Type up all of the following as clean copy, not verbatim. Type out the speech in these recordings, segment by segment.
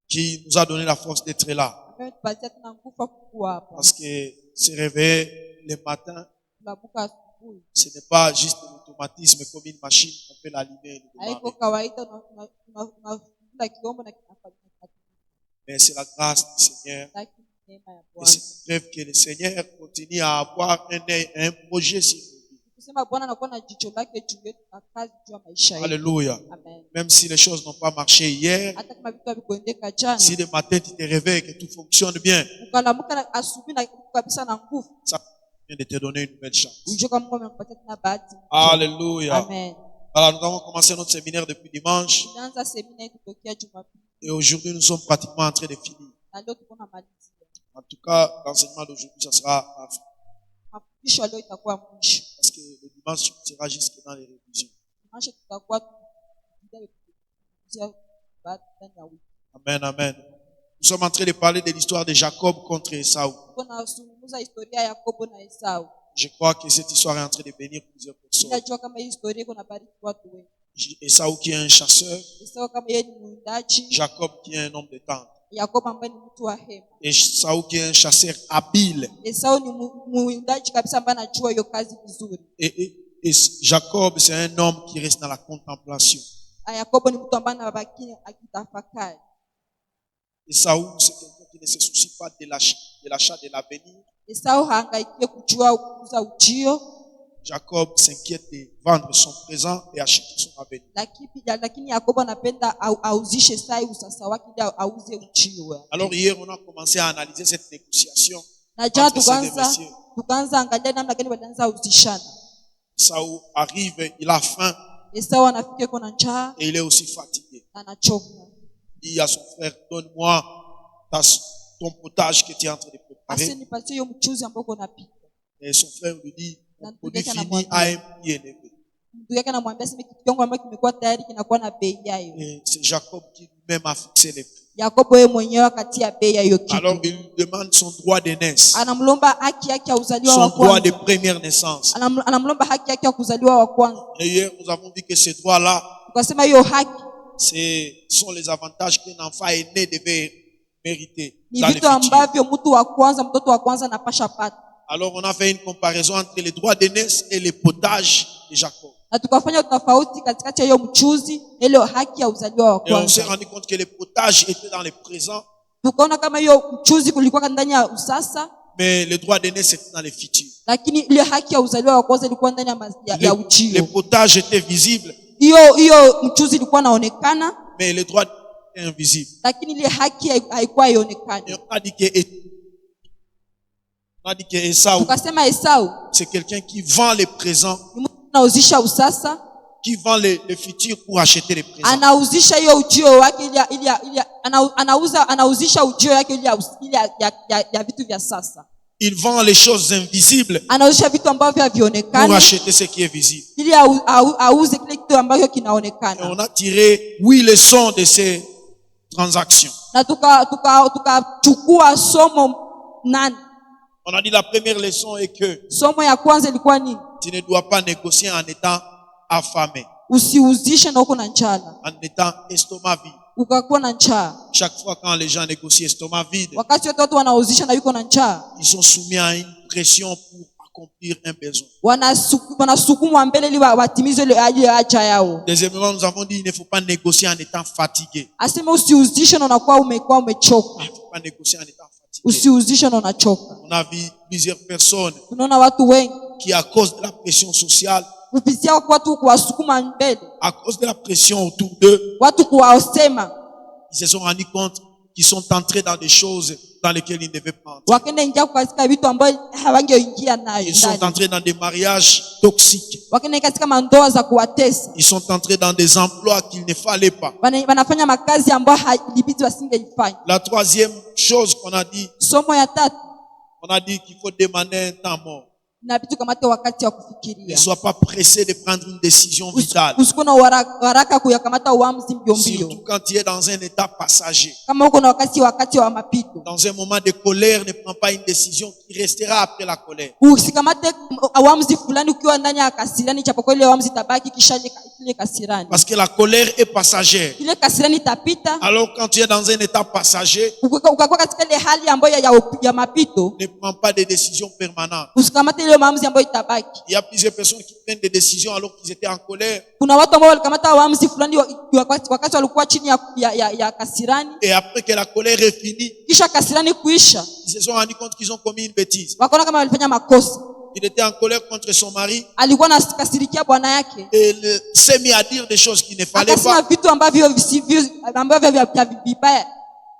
qui nous a donné la force d'être là. Parce que se réveiller le matin, ce n'est pas juste un automatisme comme une machine, on peut l'allumer et le démarrer. Mais c'est la grâce du Seigneur. Et c'est une preuve que le Seigneur continue à avoir un projet sur nous. Alléluia. Même si les choses n'ont pas marché hier, si le matin tu te réveilles et que tout fonctionne bien, ça vient de te donner une nouvelle chance. Alléluia. Amen. Alors nous avons commencé notre séminaire depuis dimanche et aujourd'hui nous sommes pratiquement en train de finir. En tout cas, l'enseignement d'aujourd'hui, ça sera à fin. Parce que le dimanche sera jusque dans les révisions. Amen, amen. Nous sommes en train de parler de l'histoire de Jacob contre Esaü. Je crois que cette histoire est en train de bénir plusieurs personnes. Esaü qui est un chasseur, Jacob qui est un homme de tente. Et Esaü qui est un chasseur habile. Et Jacob, c'est un homme qui reste dans la contemplation. Esaü, c'est quelqu'un qui ne se soucie pas de l'achat de l'avenir. Jacob s'inquiète de vendre son présent et acheter son avenir. Alors hier, on a commencé à analyser cette négociation entre ces deux messieurs. Esaü arrive, il a faim et il est aussi fatigué. Il dit à son frère, donne-moi ton potage que tu es en train de préparer. Et son frère lui dit, mon produit fini a un prix élevé. Et c'est Jacob qui lui-même a fixé les prix. Alors il lui demande son droit d'aînesse, son droit de première naissance. Et hier nous avons dit que ce droit-là, ce sont les avantages qu'un enfant aîné devait mériter dans le futur. Alors on a fait une comparaison entre les droits d'aînesse et les potages de Jacob. Et on s'est rendu compte que les potages étaient dans le présent, mais les droits d'aînesse étaient dans le futur. Les potages étaient visibles, mais les droits étaient invisibles. Et on a dit que Esaü, c'est quelqu'un qui vend les présents, qui vend le futur pour acheter les présents. Il vend les choses invisibles pour acheter ce qui est visible. Et on a tiré 8 leçons de ces transactions. On a dit la première leçon est que tu ne dois pas négocier en étant affamé, en étant estomac vide. Chaque fois quand les gens négocient estomac vide, ils sont soumis à une pression pour accomplir un besoin. Deuxièmement, nous avons dit il ne faut pas négocier en étant fatigué. Il ne faut pas négocier en étant fatigué. On a vu plusieurs personnes qui, à cause de la pression sociale, à cause de la pression autour d'eux, ils se sont rendus compte qu'ils sont entrés dans des choses dans lesquelles ils ne devaient pas entrer. Ils sont entrés dans des mariages toxiques. Ils sont entrés dans des emplois qu'il ne fallait pas. La troisième chose qu'on a dit, on a dit qu'il faut demander un temps mort. Ne sois pas pressé de prendre une décision vitale. Surtout quand tu es dans un état passager. Dans un moment de colère, ne prends pas une décision qui restera après la colère. Parce que la colère est passagère. Alors quand tu es dans un état passager, ne prends pas de décisions permanentes. Il y a plusieurs personnes qui prennent des décisions alors qu'ils étaient en colère. Et après que la colère est finie, ils se sont rendus compte qu'ils ont commis une bêtise. Il était en colère contre son mari. Et il s'est mis à dire des choses qu'il ne fallait pas.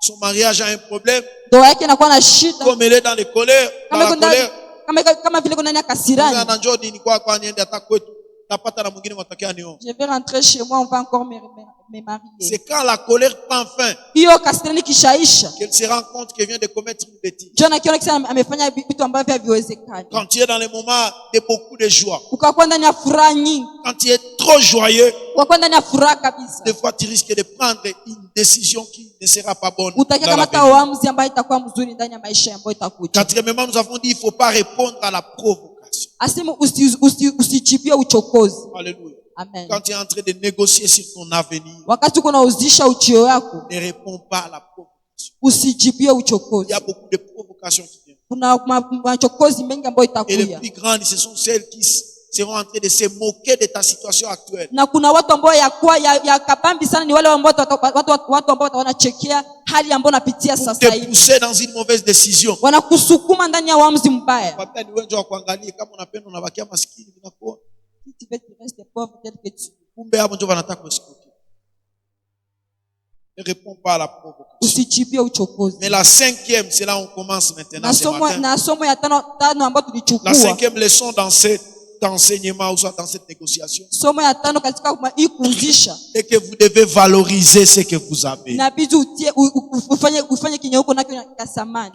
Son mariage a un problème. Comme elle est dans la colère. Je vais rentrer chez moi, on va encore me marier. C'est quand la colère prend fin qu'elle se rend compte qu'elle vient de commettre une bêtise. Quand tu es dans les moments de beaucoup de joie, quand tu es trop joyeux, des fois tu risques de prendre une décision qui ne sera pas bonne. Quatrièmement, nous avons dit il ne faut pas répondre à la provocation. Alléluia. Amen. Quand tu es en train de négocier sur ton avenir, ne réponds pas à la provocation. Il y a beaucoup de provocations qui viennent. Et les plus grandes, ce sont celles qui seront en train de se moquer de ta situation actuelle. Ou te pousser dans une mauvaise décision. Si tu veux, tu restes pauvre tel que tu ne réponds pas à la provocation. Mais la cinquième, c'est là où on commence maintenant ce matin. La cinquième leçon dans cet enseignement ou soit dans cette négociation, et que vous devez valoriser ce que vous avez.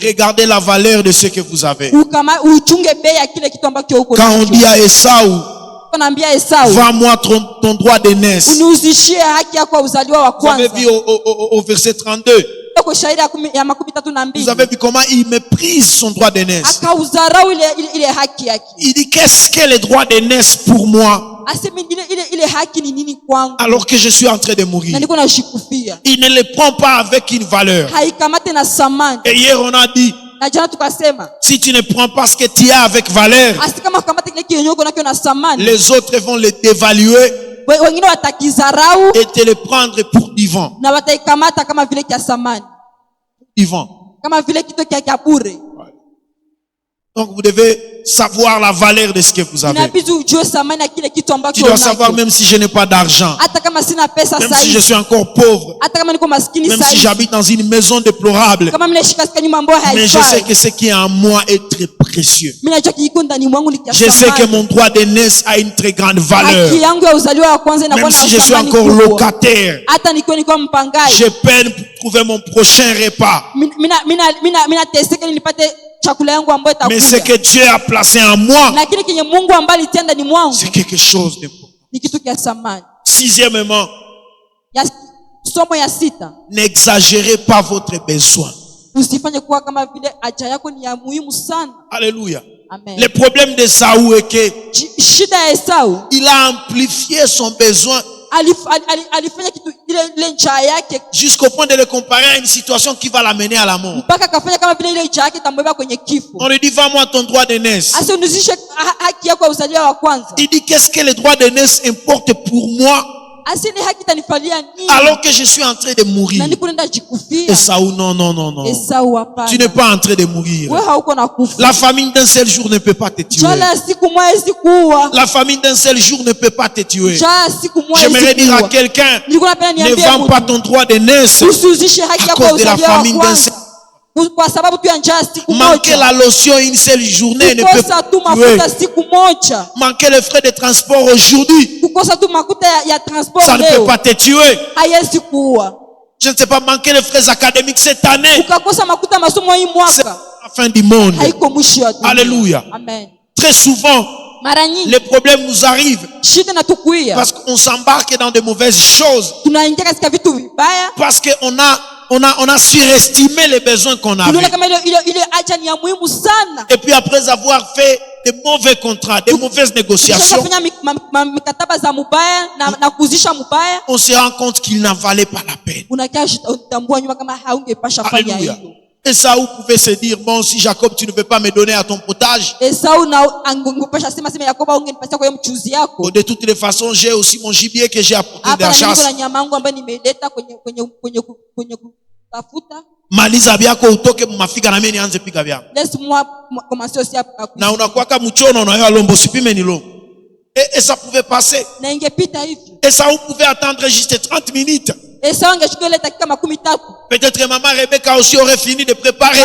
Regardez la valeur de ce que vous avez. Quand on dit à Esaü, vends-moi ton droit d'aînesse. Vous avez vu au verset 32. Vous avez vu comment il méprise son droit d'aînesse. Il dit, qu'est-ce que le droit d'aînesse pour moi alors que je suis en train de mourir? Il ne le prend pas avec une valeur. Et hier on a dit, si tu ne prends pas ce que tu as avec valeur, les autres vont le dévaluer et te le prendre pour du vent. Du vent. Donc vous devez savoir la valeur de ce que vous avez. Tu dois savoir, même si je n'ai pas d'argent, même si je suis encore pauvre, même si j'habite dans une maison déplorable, mais je sais que ce qui est en moi est très précieux. Je sais que mon droit d'aînesse a une très grande valeur. Même si je suis encore locataire, je peine pour trouver mon prochain repas. Mais ce que Dieu a placé en moi, c'est quelque chose d'important. Sixièmement, n'exagérez pas votre besoin. Alléluia. Amen. Le problème d'Esaü est que il a amplifié son besoin jusqu'au point de le comparer à une situation qui va l'amener à la mort. On lui dit, vends-moi ton droit d'aînesse. Il dit, qu'est-ce que le droit d'aînesse importe pour moi alors que je suis en train de mourir? Esaü, non. Tu n'es pas en train de mourir. La famine d'un seul jour ne peut pas te tuer. La famine d'un seul jour ne peut pas te tuer. J'aimerais dire à quelqu'un, ne vends pas ton droit d'aînesse à cause de la famine d'un seul jour. Manquer la lotion une seule journée ne peut pas tuer. Manquer les frais de transport aujourd'hui, ça ne peut pas te tuer. Je ne sais pas, manquer les frais académiques cette année, c'est la fin du monde. Alléluia. Amen. Très souvent, les problèmes nous arrivent parce qu'on s'embarque dans de mauvaises choses, parce qu'on a surestimé les besoins qu'on avait. Et puis après avoir fait des mauvais contrats, des mauvaises négociations, on se rend compte qu'il n'en valait pas la peine. Alléluia. Esaü pouvait se dire, bon, si Jacob, tu ne veux pas me donner à ton potage, de toutes les façons, j'ai aussi mon gibier que j'ai apporté de la chasse. Maliza byako utoke mumafika na mimi nianze piga byako. Laisse-moi commencer aussi à na unakuwaka mchono na yeye lombo sipime ni lombo. Et ça pouvait passer. Et ça pouvait attendre juste 30 minutes. Peut-être que maman Rebecca aussi aurait fini de préparer.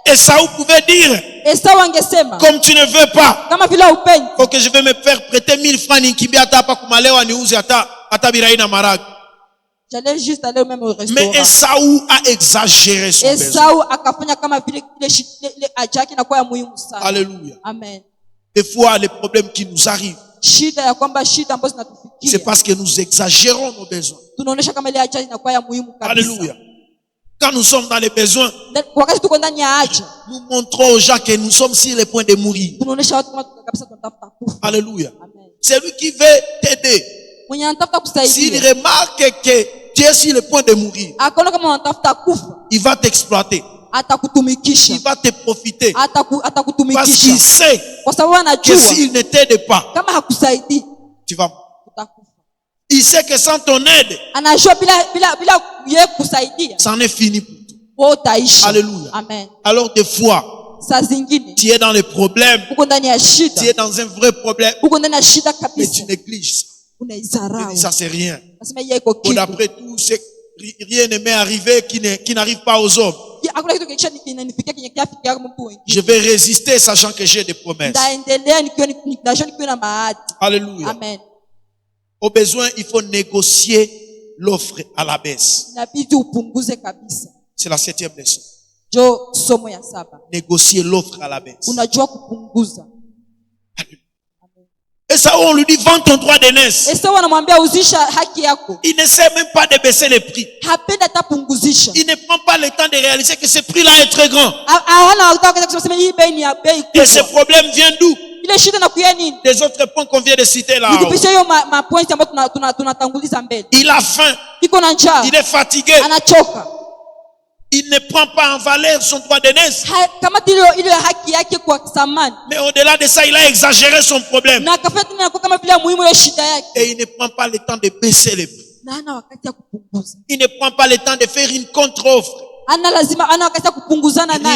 Et ça pouvait dire, comme tu ne veux pas, faut que je vais me faire prêter 1000 francs nikimbia hata pa kumalewa niuze hata birai na maraga. J'allais juste aller au même restaurant. Mais Esaü a exagéré son besoin. Alléluia. Amen. Des fois, les problèmes qui nous arrivent, c'est parce que nous exagérons nos besoins. Alléluia. Quand nous sommes dans les besoins, nous montrons aux gens que nous sommes sur le point de mourir. Alléluia. C'est lui qui veut t'aider. S'il remarque que tu es sur le point de mourir, il va t'exploiter. Il va te profiter. Parce qu'il sait que s'il ne t'aide pas, tu vas mourir. Il sait que sans ton aide, ça en est fini pour toi. Alléluia. Amen. Alors des fois, tu es dans les problèmes, tu es dans un vrai problème, mais tu négliges ça. Ça c'est rien. Bon, d'après tout, rien ne m'est arrivé qui n'arrive pas aux hommes. Je vais résister sachant que j'ai des promesses. Alléluia. Amen. Au besoin, il faut négocier l'offre à la baisse. C'est la 7e leçon. Négocier l'offre à la baisse. Et ça, on lui dit, vends ton droit d'aînesse. Il ne sait même pas de baisser les prix. Il ne prend pas le temps de réaliser que ce prix-là est très grand. Et ce problème vient d'où? Des autres points qu'on vient de citer là. Il a faim. Il est fatigué. Il ne prend pas en valeur son droit d'aînesse. Mais au-delà de ça, il a exagéré son problème. Et il ne prend pas le temps de baisser les prix. Il ne prend pas le temps de faire une contre-offre. Il dit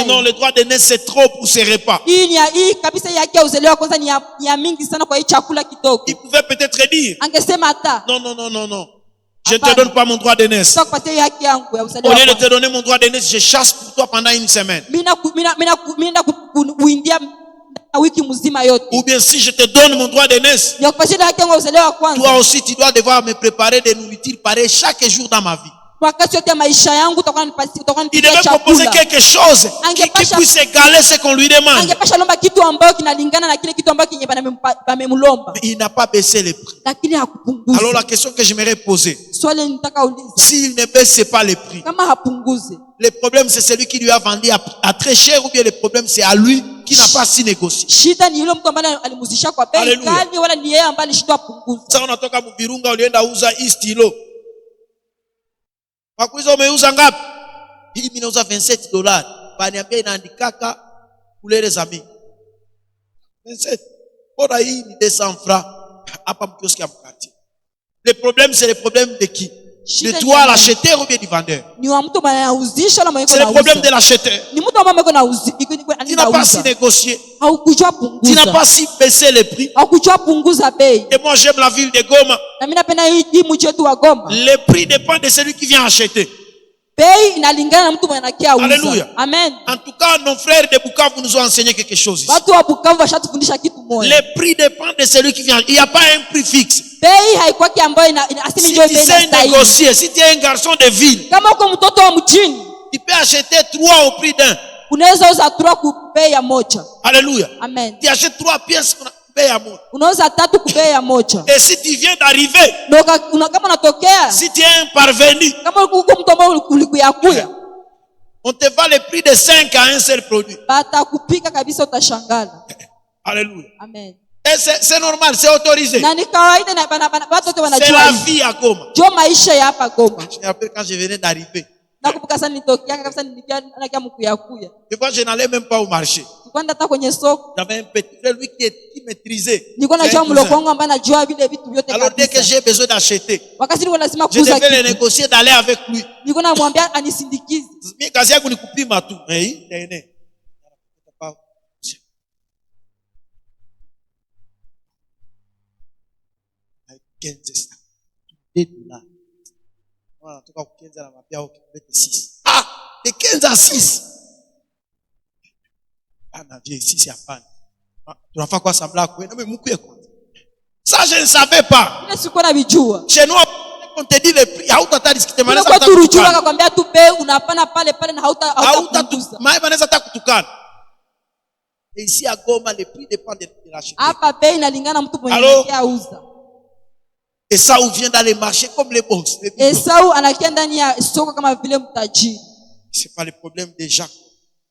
non, le droit d'aînesse c'est trop pour ce repas. Il pouvait peut-être dire non. Je ne te donne pas mon droit d'aînesse. Au lieu de te donner mon droit d'aînesse, je chasse pour toi pendant une semaine. Ou bien si je te donne mon droit d'aînesse, toi aussi tu dois devoir me préparer des nourritures pareilles chaque jour dans ma vie. Il devait proposer quelque chose qui puisse égaler ce qu'on lui demande. Mais il n'a pas baissé les prix. Alors la question que j'aimerais poser, s'il ne baisse pas les prix, le problème c'est celui qui lui a vendu à très cher, ou bien le problème c'est à lui qui n'a pas si négocié. Alléluia. Ça on atoka Virunga ulienda uza istilo. Wakuiza umeuza ngapi? Hii mimi nauza $27. Baniambia inaandikaka kulele za mimi. 27. Bora hii ni 200 francs hapa mkioski ya mkati. Le problème c'est le problème de qui? De toi l'acheteur ou bien du vendeur? C'est le problème de l'acheteur. Tu n'as pas si négocié. Tu n'as pas si baissé les prix. Et moi j'aime la ville de Goma. Le prix dépend de celui qui vient acheter. Alléluia. Amen. En tout cas, nos frères de Bukavu nous ont enseigné quelque chose ici. Le prix dépend de celui qui vient. Il n'y a pas un prix fixe. Si tu sais négocier, si tu es un garçon de ville, tu peux acheter 3 au prix d'un. Alléluia. Amen. Tu achètes 3 pièces pour payer à moi. Et si tu viens d'arriver, si tu es un parvenu, On te vend le prix de 5 à un seul produit. Batakupika kabisa utashangala. Alléluia. Amen. Et c'est normal, c'est autorisé. Na ni kawaida na watoto wanajua. C'est la vie à Goma. Jo maisha ya hapa Goma. Je me rappelle quand je venais d'arriver. Nakumbuka sana nilitokea kabisa nilikia mkuyakuya. Des fois je n'allais même pas au marché. Kwenda hata kwenye soko. J'avais un petit frère lui qui maîtrisait. Nilikuwa najua mloko wangu ambaye anajua vile vitu vyote kabisa. Alors dès que j'ai besoin d'acheter, wakati nilikuwa lazima je kuuza devais le négocier d'aller avec lui. nilikuwa namwambia anisindikize. Mimi kazi yangu ni kupima tu. Eh, nene. 15 $2. Voilà, tu vas 15 à la mapia au 6. Ah, de 15 à 6. Ah, na vie ici c'est à panne. Tu vas faire quoi semblant à quoi? Non mais moukou quoi. Ça je ne savais pas. Ile sikuwa nabijua. Chez nous on te dit le prix, hautata discuter maana kwa turujua akakwambia tu bei unapana pale na hautapunguza. Mai manaweza hata kutukana. Et ici à Goma le prix dépend de l'acheter. Hapa bei inalingana mtu mwenye anauza. Esau vient dans les marchés comme les boss. Esau anakia ndani ya soko kama vile mtajiri. C'est pas le problème de Jacques.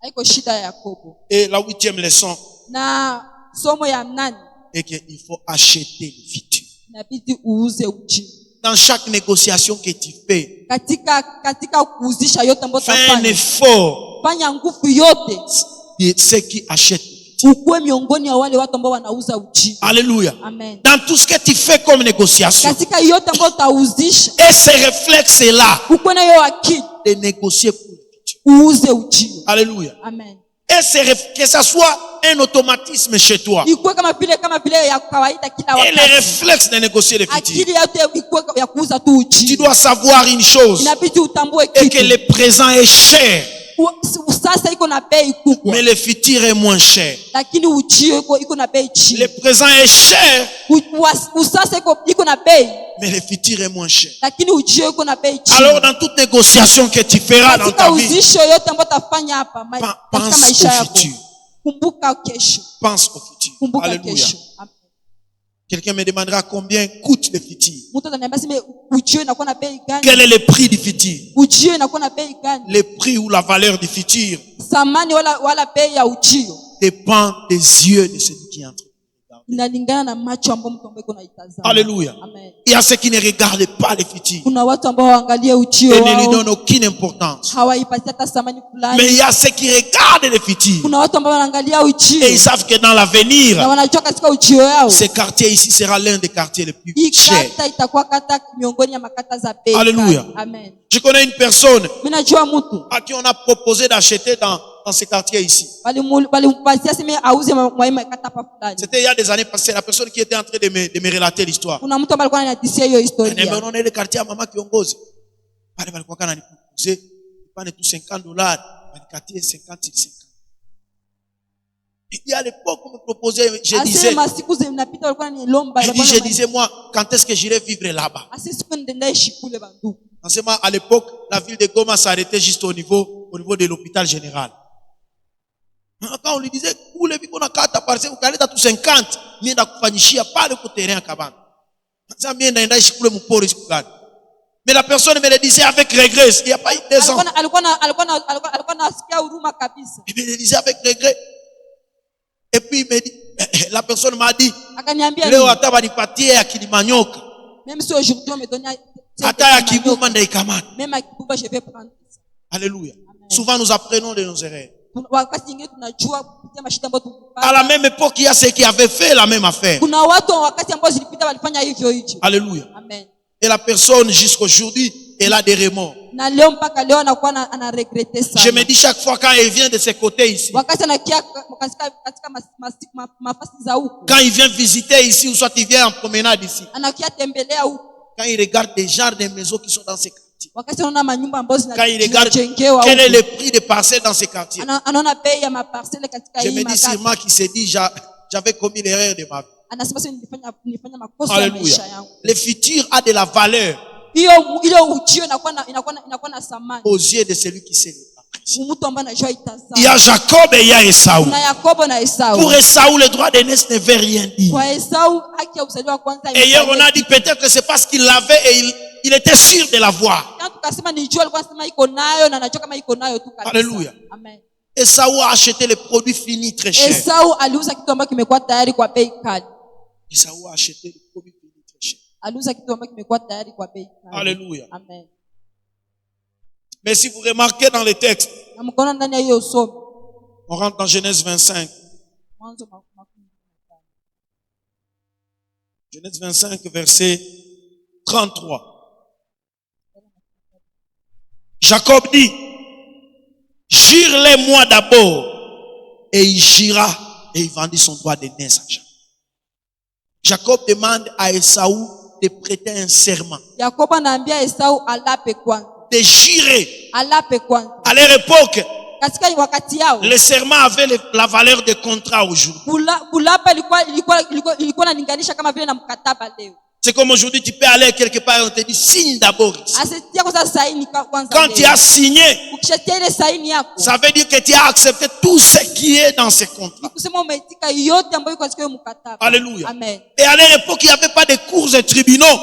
Haiko shida ya Yakobo. Et la 8e leçon. Na somo ya nani? Et qu'il faut acheter le futur. Inabidi uuze ujio. Dans chaque négociation que tu fais, katika kuuzisha yote ambayo fais un effort. Fanya nguvu yote. Ceux qui achètent. Ukuwe miongoni ya wale watu ambao wanauza ujio. Alléluia. Amen. Dans tout ce que tu fais comme négociation. Katika yote ambayo utauzisha. Et ces réflexes là. Ukuwe na hiyo akili. De négocier pour le futur. Uuze ujio. Alléluia. Amen. Et que ça soit un automatisme chez toi. Ikuwe kama vile ya kawaida kila wakati. Et les réflexes de négocier le futur. Akili yote ikuwe ya kuuza tu ujio. Tu dois savoir une chose. Inabidi utambue kitu. Et que le présent est cher. Sasa iko na bei kubwa. Mais le futur est moins cher. Lakini ujio iko na bei chini. Le présent est cher. Sasa iko na bei. Mais le futur est moins cher. Lakini ujio iko na bei chini. Alors dans toute négociation que tu feras dans ta vie, uzisho yote ambayo utafanya hapa katika maisha yako. Kumbuka kesho. Pense au futur. Kumbuka kesho. Quelqu'un me demandera combien coûte le futur. Quel est le prix du futur? Le prix ou la valeur du futur dépend des yeux de celui qui entre. Alléluia. Il y a ceux qui ne regardent pas le futur et ne lui donnent aucune importance. Mais il y a ceux qui regardent le futur et ils savent que dans l'avenir, ce quartier ici sera l'un des quartiers les plus chers. Alléluia. Je connais une personne à qui on a proposé d'acheter dans ce quartier ici. C'était il y a des années passées, la personne qui était en train de me relater l'histoire. On est le quartier à Mama Kiongozi. Pale balikuwa kana nikuze pale tu $50 balikatie 50 50. Et à l'époque on me proposait, je disais moi quand est-ce que j'irai vivre là-bas? À l'époque la ville de Goma s'arrêtait juste au niveau de l'hôpital général. Quand on lui disait kule biko na kata parce ukaleta tu 50 nienda kufanyishia pale kwa terrain kabana. Sasa mimi naenda ishi kule mpori siku gani? Mais la personne me le disait avec regret, il n'y a pas eu 2 ans. Il me le disait avec regret. Et puis il me dit, la personne m'a dit, leo hata banipatie ya Kilimanyoka. Même si aujourd'hui on me donne hata ya Kibumba ndaikamata. Même à Kibumba je vais prendre ça. Alléluia. Souvent nous apprenons de nos erreurs. À la même époque, il y a ceux qui avaient fait la même affaire. Alléluia. Amen. Et la personne jusqu'aujourd'hui, elle a des remords. Je me dis chaque fois quand elle vient de ce côté ici, quand il vient visiter ici, ou soit il vient en promenade ici, quand il regarde des genres de maisons qui sont dans ces quartiers, quand il regarde quel est le prix des parcelles dans ces quartiers, je me dis sûrement qu'il s'est dit j'avais commis l'erreur de ma vie. Alléluia. Le futur a de la valeur aux yeux de celui qui sait. Il y a Jacob et il y a Esau. Pour Esau, le droit d'aînesse ne veut rien dire. Et hier, on a dit peut-être que c'est parce qu'il l'avait et il était sûr de l'avoir. Alléluia. Amen. Esaü a acheté les produits finis très chers. Esaü a acheté les produits finis très chers. Alléluia. Amen. Mais si vous remarquez dans les textes, on rentre dans Genèse 25. Genèse 25, verset 33. Jacob dit, jure-les-moi d'abord. Et il jura et il vendit son droit de naissance. Jacob demande à Esaü de prêter un serment. De jurer. À leur époque, le serment avait la valeur de contrat aujourd'hui. C'est comme aujourd'hui, tu peux aller quelque part et on te dit signe d'abord. Quand tu as signé, ça veut dire que tu as accepté tout ce qui est dans ce contrat. Alléluia. Amen. Et à leur époque, il n'y avait pas de cours et tribunaux.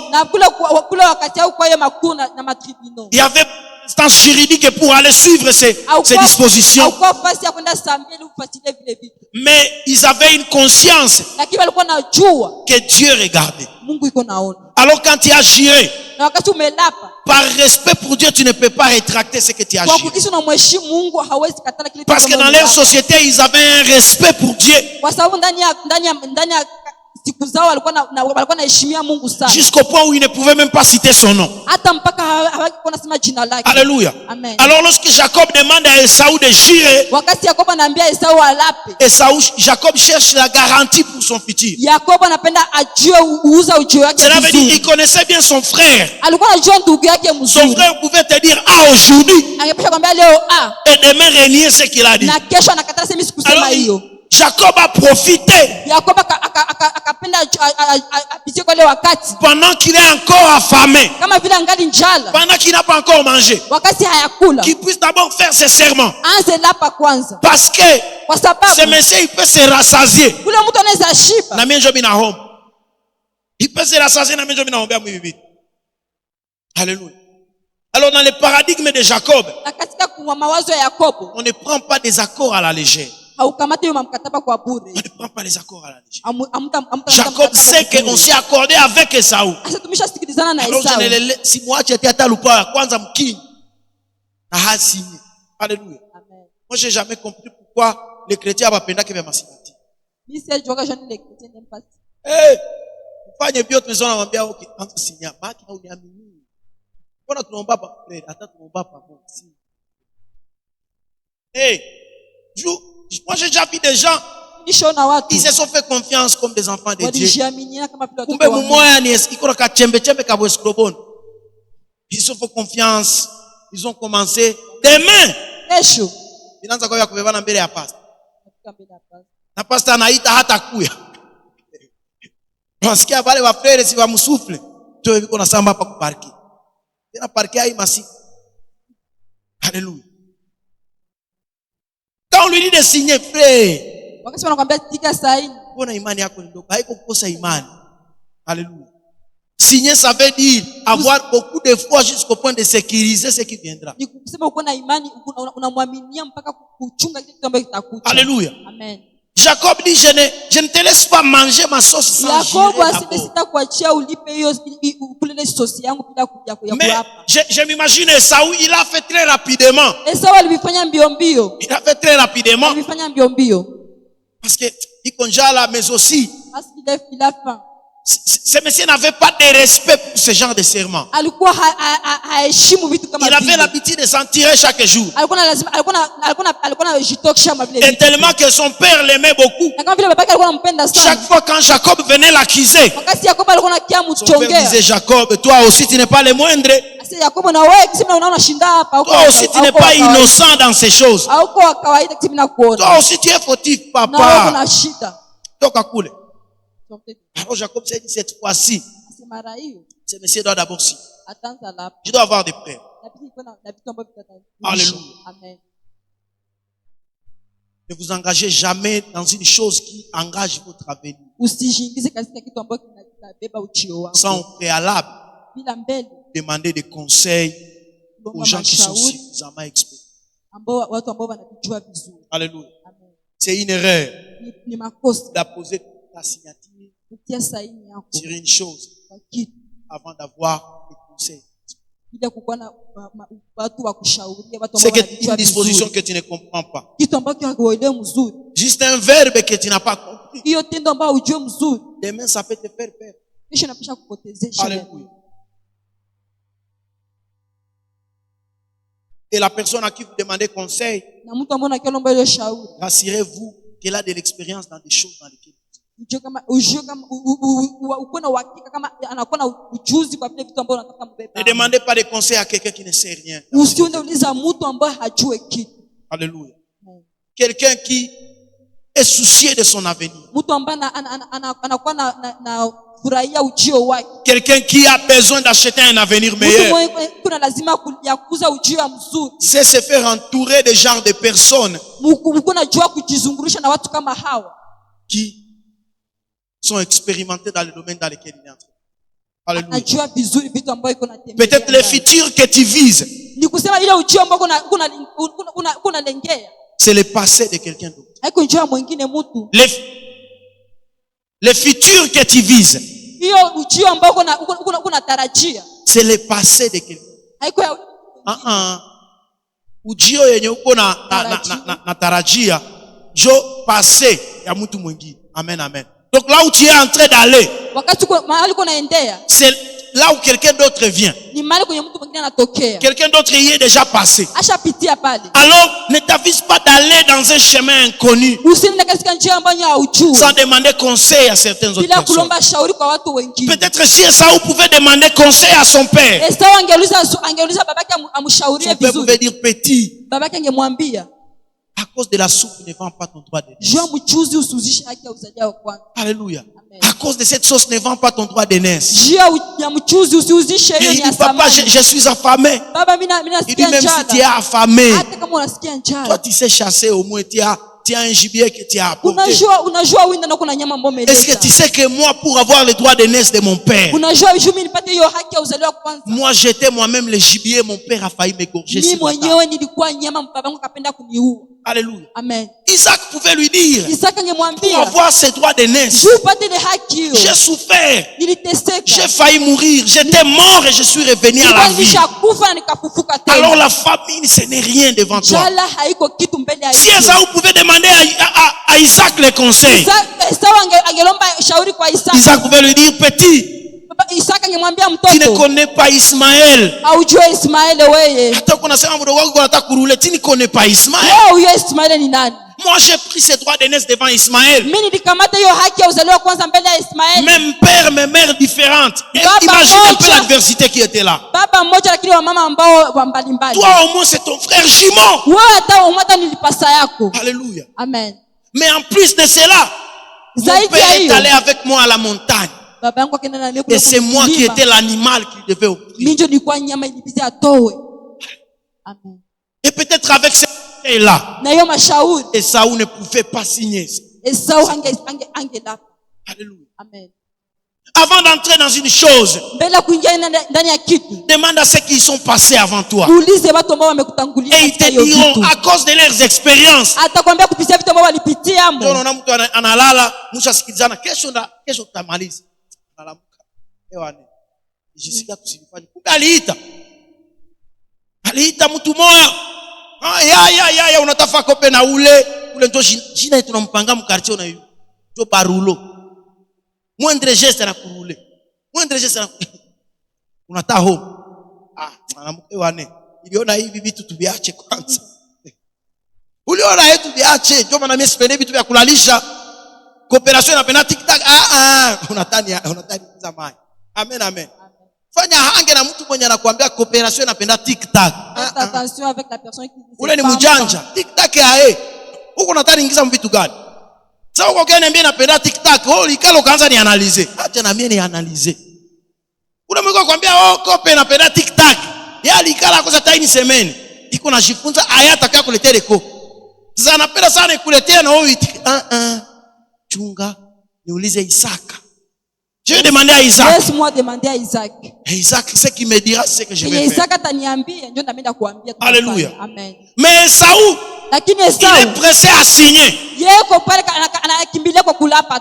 Il y avait instance juridique pour aller suivre ces dispositions. Mais ils avaient une conscience que Dieu regardait. Alors quand tu as juré, par respect pour Dieu, tu ne peux pas rétracter ce que tu as juré. Parce que dans leur société, ils avaient un respect pour Dieu. Jusqu'au point où il ne pouvait même pas citer son nom. Alléluia. Amen. Alors lorsque Jacob demande à Esaü de jurer, Jacob cherche la garantie pour son futur. Cela veut dire qu'il connaissait bien son frère. Son frère pouvait te dire aujourd'hui et demain renier ce qu'il a dit. Alors Jacob a profité pendant qu'il est encore affamé, pendant qu'il n'a pas encore mangé, qu'il puisse d'abord faire ses serments. Parce que ce monsieur, il peut se rassasier. Il peut se rassasier. Alléluia. Alors dans le paradigme de Jacob, on ne prend pas des accords à la légère. On ne prend pas les accords à la légère. Jacob sait qu'on s'est accordé avec Esaü. Alors si moi tu étais à Talupa, kwanza mkini na hasini. Alléluia. Moi j'ai jamais compris pourquoi les chrétiens abapenda que bamasinati. Eh, fanye biote maison anamwambia okay, anza sinya, baki au niamini. Mbona tunaomba pa frère, hata tunaomba pa Mungu. Eh, moi j'ai déjà vu des gens, ils se sont fait confiance comme des enfants de Dieu. Ils se sont fait confiance, ils ont commencé. Demain, na pastor anaita hata kuya. Wasikia wale wa frere si wamsufle. Ndio hivi kuna samba hapa kuparki. Tena parki hai masi. Alléluia. Quand on lui dit de signer, frère, bona imani yako ndogo, haiko kukosa imani. Alléluia. Signer, ça veut dire avoir beaucoup de foi jusqu'au point de sécuriser ce qui viendra. Alléluia. Amen. Jacob dit, je ne te laisse pas manger ma sauce sans jurer d'abord. Mais je m'imagine Esaü, il a fait très rapidement. Il a fait très rapidement. Parce que il conjala, mais aussi ce monsieur n'avait pas de respect pour ce genre de serment. Il avait l'habitude de s'en tirer chaque jour. Et tellement que son père l'aimait beaucoup. Chaque fois quand Jacob venait l'accuser, son père disait, Jacob, toi aussi tu n'es pas le moindre. Toi aussi tu n'es pas innocent dans ces choses. Toi aussi tu es fautif, papa. Toka kule. Alors Jacob s'est dit, cette fois-ci, ce monsieur doit d'abord signer. Je dois avoir des preuves. Alléluia. Ne vous engagez jamais dans une chose qui engage votre avenir. Sans préalable. demander des conseils aux gens qui sont suffisamment experts. Alléluia. C'est une erreur d'apposer ta signature sur une chose avant d'avoir des conseils. C'est une disposition que tu ne comprends pas. Juste un verbe que tu n'as pas compris. Demain, ça peut te faire peur. Alléluia. Et la personne à qui vous demandez conseil, rassurez-vous qu'elle a de l'expérience dans des choses dans lesquelles ne demandez pas de conseils à quelqu'un qui ne sait rien. Alléluia. Quelqu'un qui est soucieux de son avenir. Quelqu'un qui a besoin d'acheter un avenir meilleur. C'est se faire entourer de genre de personnes qui sont expérimentés dans le domaine dans lequel il est entré. Alléluia. Peut-être les futurs que tu vises, c'est le passé de quelqu'un d'autre. Les futurs que tu vises, c'est le passé de quelqu'un. Ujio yenye uko na tarajia jo passé ya mtu mwingine. Amen, amen. Donc là où tu es en train d'aller, c'est là où quelqu'un d'autre vient. Quelqu'un d'autre y est déjà passé. Alors, ne t'avise pas d'aller dans un chemin inconnu sans demander conseil à certaines autres personnes. Peut-être si Esaü pouvait demander conseil à son père, son père pouvait dire petit, à cause de la soupe, ne vends pas ton droit d'aînesse. Alléluia. À cause de cette sauce, ne vends pas ton droit d'aînesse. Il dit, papa, je suis affamé. Il dit, même si tu es affamé, toi tu sais chasser au moins, tu as un gibier que tu as apporté. Est-ce que tu sais que moi, pour avoir le droit d'aînesse de mon père, moi j'étais moi-même le gibier, mon père a failli m'égorger sur la table. Alléluia. Amen. Isaac pouvait lui dire, pour avoir ses droits d'aînesse, j'ai souffert, j'ai failli mourir, j'étais mort et je suis revenu à la vie. Alors la famine, ce n'est rien devant toi. Si Esaü pouvait demander à Isaac les conseils, Isaac pouvait lui dire, petit, tu ne connais pas Ismaël. Tu ne connais pas Ismaël. Moi j'ai pris ces droits d'aînesse devant Ismaël. Même père, mais mère différentes. Imagine un peu l'adversité qui était là. Toi au moins c'est ton frère jumeau. Alléluia. Amen. Mais en plus de cela, mon père est allé avec moi à la montagne. Et c'est moi qui étais l'animal qu'il devait offrir. Et peut-être avec ces là, Esaü ne pouvait pas signer. Alléluia. Avant d'entrer dans une chose, demande à ceux qui sont passés avant toi. Et ils te diront, à cause de leurs expériences, aliita mtu moya ya unatafa kope na ule ndio jina yetu tunampanga mkartie na hiyo ndio barulo mwendre geste na kurule mwendre geste na unata home mwanamke wane iliona hivi vitu tuviache kwanza uliona yetu viache ndio maana mimi sipende vitu vya kulalisha cooperation na pena tiktak unatani zamani. Amen, amen. Fanya hange na mtu mwenye anakuambia cooperation inapenda TikTok. Attention avec la personne qui dit ule ni mjanja. TikTok yae. Huko unataka ingiza vitu gani? Sasa uko kile niambia napenda TikTok. Wewe ulikalo kaanza ni analyze. Acha na mimi ni analyze. Ule mwiko kwambia kope napenda TikTok. Yeye alikala kwa taini semeni. Iko najifunza aya atakaye kuletea leko. Sasa anapenda sana ikuletea na wewe chunga niulize Isaka. Je vais demander à Isaac. Laisse-moi demander à Isaac. Et Isaac, ce qu'il me dira, c'est ce que je vais faire. Alléluia. Amen. Mais Esaü, il est pressé à signer.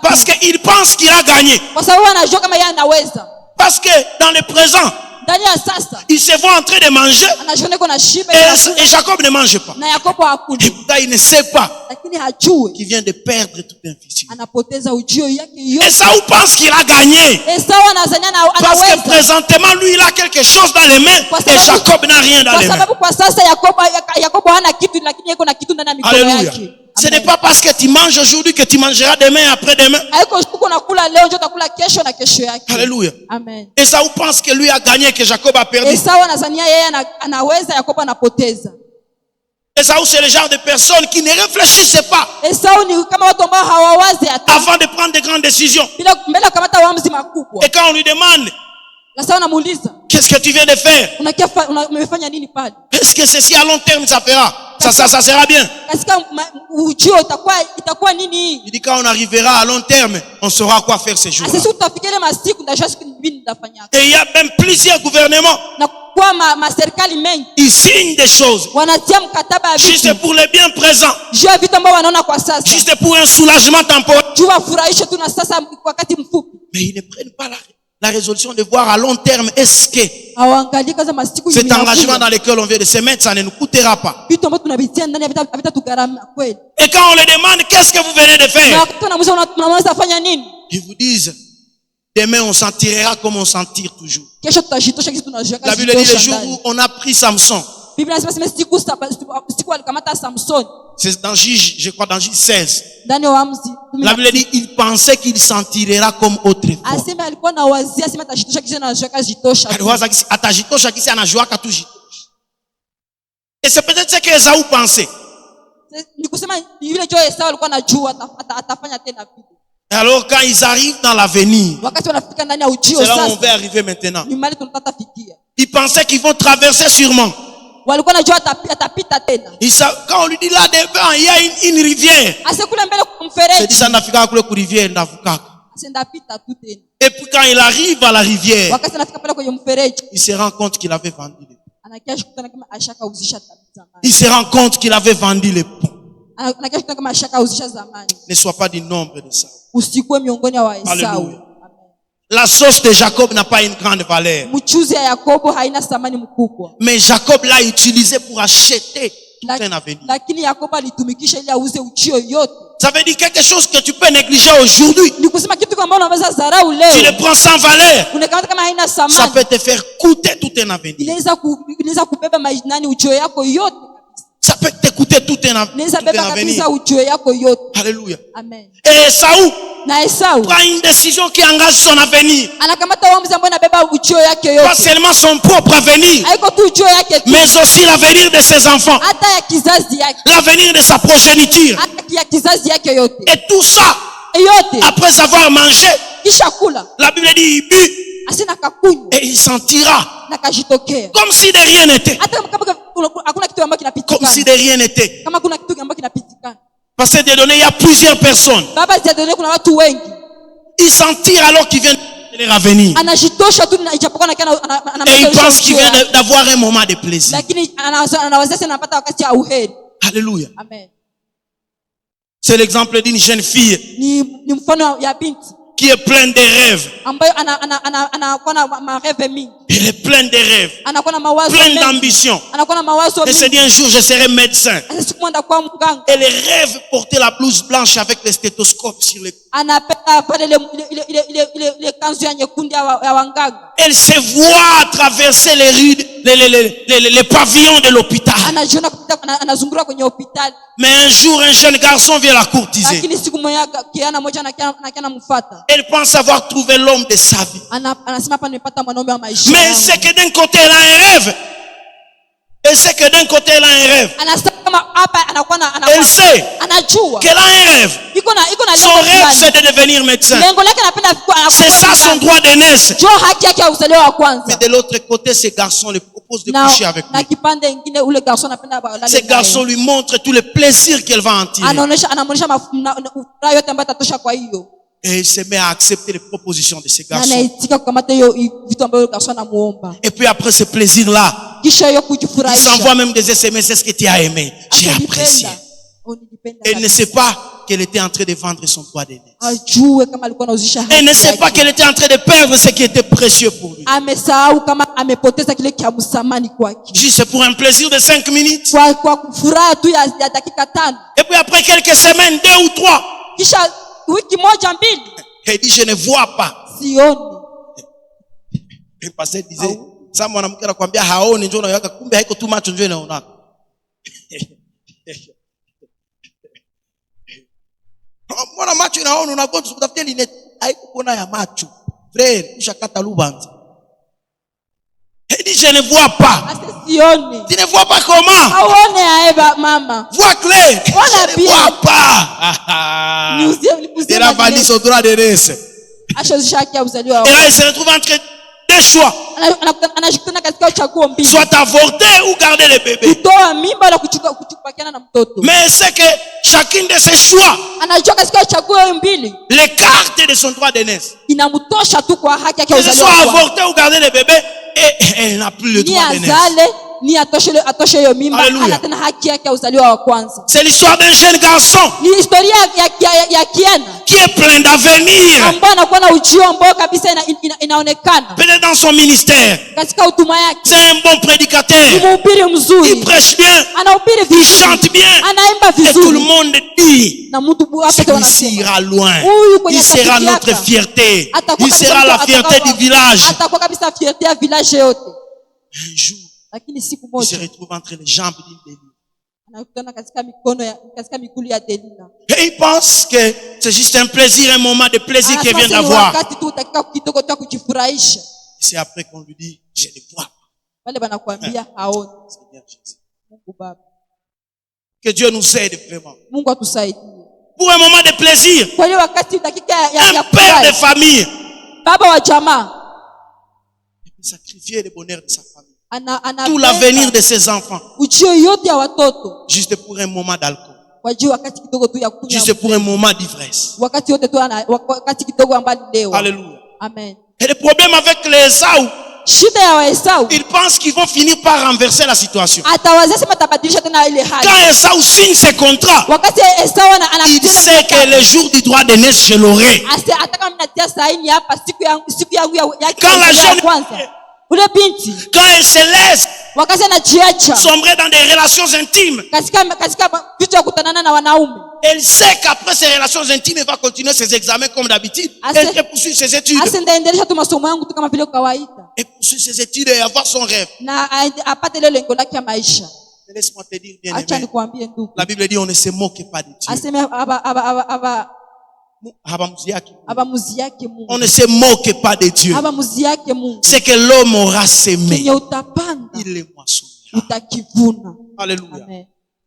Parce qu'il pense qu'il a gagné. Parce que dans le présent, il se voit en train de manger et Jacob ne mange pas. Et pourtant il ne sait pas qu'il vient de perdre toute l'investissement. Esaü pense qu'il a gagné. Parce que présentement lui il a quelque chose dans les mains et Jacob n'a rien dans les mains. Alléluia. Ce n'est pas parce que tu manges aujourd'hui que tu mangeras demain et après-demain. Alléluia. Amen. Esaü pense que lui a gagné et que Jacob a perdu. Esaü c'est le genre de personne qui ne réfléchissent pas avant de prendre de grandes décisions. Et quand on lui demande qu'est-ce que tu viens de faire, est-ce que ceci à long terme ça fera? Ça sera bien. Il dit quand on arrivera à long terme, on saura quoi faire ces jours-là. Et il y a même plusieurs gouvernements. Ils signent des choses juste pour le bien présent, juste pour un soulagement temporaire. Mais ils ne prennent pas la résolution de voir à long terme est-ce que cet engagement dans lequel on vient de se mettre, ça ne nous coûtera pas. Et quand on les demande qu'est-ce que vous venez de faire, ils vous disent demain on s'en tirera comme on s'en tire toujours. La Bible dit le jour où on a pris Samson, c'est dans Juge, je crois dans Juge 16. La Bible dit il pensait qu'il s'en tirera comme autrefois. Et c'est peut-être ce que Esaü pensait. Alors quand ils arrivent dans l'avenir, c'est là où on va arriver maintenant. Ils pensaient qu'ils vont traverser sûrement. Quand on lui dit là devant, il y a une rivière. C'est dit ça n'a fait qu'à couler pour rivière. Et puis quand il arrive à la rivière, il se rend compte qu'il avait vendu les ponts. Il se rend compte qu'il avait vendu les ponts. Ne sois pas du nombre de ça. Alléluia. La sauce de Jacob n'a pas une grande valeur. Mais Jacob l'a utilisé pour acheter tout un avenir. Ça veut dire quelque chose que tu peux négliger aujourd'hui. Tu le prends sans valeur. Ça peut te faire coûter tout un avenir. Ça peut te coûter tout un avenir. Alléluia. Amen. Et Esaü prend une décision qui engage son avenir. Pas seulement son propre avenir, mais aussi l'avenir de ses enfants, l'avenir de sa progéniture. Et tout ça, après avoir mangé, la Bible dit il but et il s'en tira comme si de rien n'était. Comme si de rien n'était. Parce que Dieu donné, il y a plusieurs personnes. Ils s'en tirent alors qu'ils viennent de leur avenir. Et ils pensent qu'ils viennent d'avoir un moment de plaisir. Alléluia. C'est l'exemple d'une jeune fille qui est pleine de rêves. Elle est pleine de rêves, pleine d'ambition. Elle se dit un jour je serai médecin. Et les rêves porter la blouse blanche avec le stéthoscope sur les... Elle se voit traverser les rues, les pavillons de l'hôpital. Mais un jour, un jeune garçon vient la courtiser. Elle pense avoir trouvé l'homme de sa vie. Mais c'est que d'un côté, elle a un rêve. Elle sait que d'un côté, elle a un rêve. Elle sait qu'elle a un rêve. Son rêve, c'est de devenir médecin. C'est ça son droit d'aînesse. Mais de l'autre côté, ce garçon lui propose de coucher avec lui. Ce garçon lui montre tous les plaisirs qu'elle va en tirer. Et il se met à accepter les propositions de ces garçons. Et puis après ce plaisir-là, il s'envoie même des SMS. Est-ce que tu as aimé? J'ai apprécié. Et il ne sait pas qu'elle était en train de vendre son droit d'aînesse. Et il ne sait pas qu'elle était en train de perdre ce qui était précieux pour lui. Juste c'est pour un plaisir de 5 minutes. Et puis après quelques semaines, 2 ou 3, elle dit, je ne vois pas. Et le pasteur disait, ça mwanamke anakuambia haoni njoo unaweka kumbe haiko tu macho njoo inaona. Mbona macho inaona unagonja kutafutia lineti haiko kuona ya macho. Frère, ushakata lubanza. Elle dit, je ne vois pas. Tu ne vois pas comment? Vois clair. Je ne vois pas. Elle a vendu son droit d'aînesse. Et là, il se retrouve entre deux choix. Soit avorter ou garder le bébé. Mais c'est que chacune de ces choix l'écarte de son droit d'aînesse. Que ce soit avorter ou garder le bébé, et elle n'a plus le droit d'aînesse. Alléluia. C'est l'histoire d'un jeune garçon qui est plein d'avenir. Peut-être dans son ministère. C'est un bon prédicateur. Il prêche bien. Il chante bien. Et tout le monde dit, celui-ci ira loin. Il sera notre fierté. Il sera la fierté du village. Un jour, il se retrouve entre les jambes d'une Délina. Et il pense que c'est juste un plaisir, un moment de plaisir qu'il vient d'avoir. C'est après qu'on lui dit, je ne vois pas. Que Dieu nous aide vraiment. Pour un moment de plaisir, un père de famille, il peut sacrifier le bonheur de sa famille. Tout l'avenir de ses enfants. Juste pour un moment d'alcool. Juste pour un moment d'ivresse. Alléluia. Amen. Et le problème avec les Esaü, ils pensent qu'ils vont finir par renverser la situation. Quand Esaü signe ses contrats, il sait que le jour du droit d'aînesse, je l'aurai. Quand la jeune quand elle se laisse sombrer dans des relations intimes, elle sait qu'après ces relations intimes, elle va continuer ses examens comme d'habitude. Elle poursuit ses études. Elle poursuit ses études et avoir son rêve. Mais laisse-moi te dire, bien aimé, la Bible dit on ne se moque pas de Dieu. On ne se moque pas de Dieu. C'est que l'homme aura semé, il les moissonnera. Alléluia.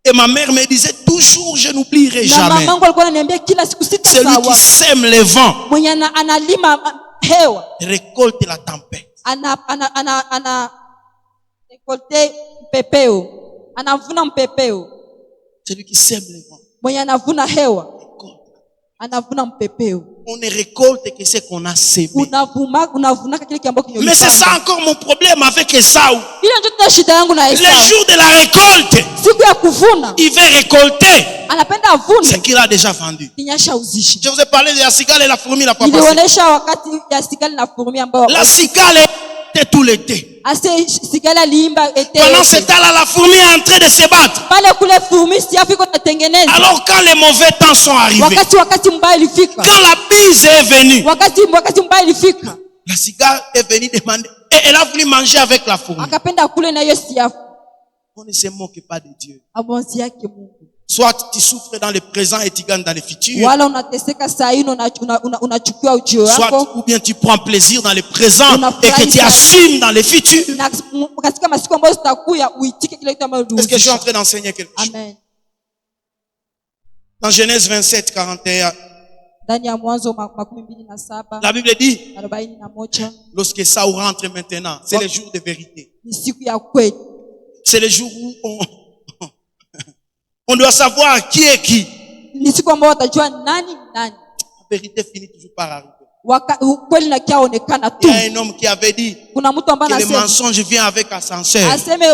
Et ma mère me disait toujours, je n'oublierai jamais, celui qui sème le vent récolte la tempête. Celui qui sème le vent on ne récolte que ce qu'on a semé. Mais c'est ça encore mon problème avec Esaü. Le jour de la récolte, il veut récolter ce qu'il a déjà vendu. Je vous ai parlé de la cigale et la fourmi la fois passée. La cigale était tout l'été. Pendant ce temps-là, la fourmi est en train de se battre. Alors quand les mauvais temps sont arrivés, quand la bise est venue, la cigale est venue demander et elle a voulu manger avec la fourmi. On ne se moque pas de Dieu. Soit tu souffres dans le présent et tu gagnes dans le futur. Soit ou bien tu prends plaisir dans le présent et que tu assumes dans le futur. Est-ce que je suis en train d'enseigner quelque chose? Amen. Dans Genèse 27, 41, la Bible dit, lorsque Esaü rentre maintenant, c'est le jour de vérité. C'est le jour où on doit savoir qui est qui. vérité finit toujours par arriver. Ukweli na kiaonekana tu. Il y a un homme qui avait dit Kuna mtu ambaye que le anasema mensonge vient avec ascenseur. aseme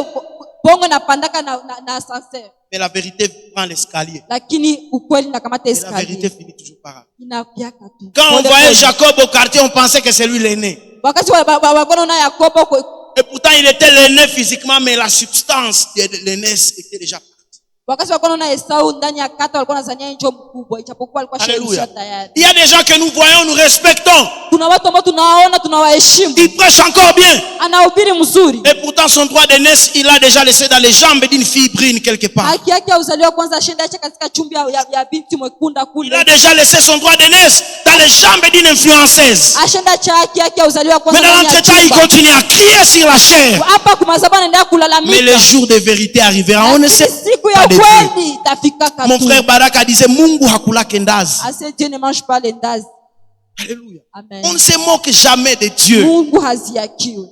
bongo napandaka na ascenseur. Mais la vérité prend l'escalier. Lakini ukweli nakamata Et la vérité escalier. finit toujours par arriver. Inapiaka tu. Quand on voyait Jacob au quartier, on pensait que c'est lui l'aîné. Wakati wabona na Yakobo Et pourtant, il était l'aîné physiquement, mais la substance de l'aînesse était déjà partie. wakati wako na Esau ndani ya kata walikuwa wanazania njo mkubwa ijapokuwa alikuwa Alléluia. tayari. Il y a des gens que nous voyons, nous respectons. Kuna watu ambao tunawaona tunawaheshimu. Il prêche encore bien. Anahubiri mzuri. Et pourtant, son droit d'aînesse, il a déjà laissé dans les jambes d'une fille brune quelque part. Haki yake ya uzaliwa kwanza ashende acha katika chumbi ya binti mwekunda kule. Il a déjà laissé son droit d'aînesse dans les jambes d'une influenceuse. Ashende acha haki yake ya uzaliwa kwanza. Mais dans l'entretien, il continue à crier sur la chair. Hapa kumazaba anaendelea kulalamika. Mais le jour de vérité arrivera. On ne sait siku pas ya de Dieu. kweli itafika. Mon frère Baraka disait, Mungu hakula kendazi. Ase Dieu ne mange pas les ndazi. Alléluia. Amen. On ne se moque jamais de Dieu. Mungu haziakiwe.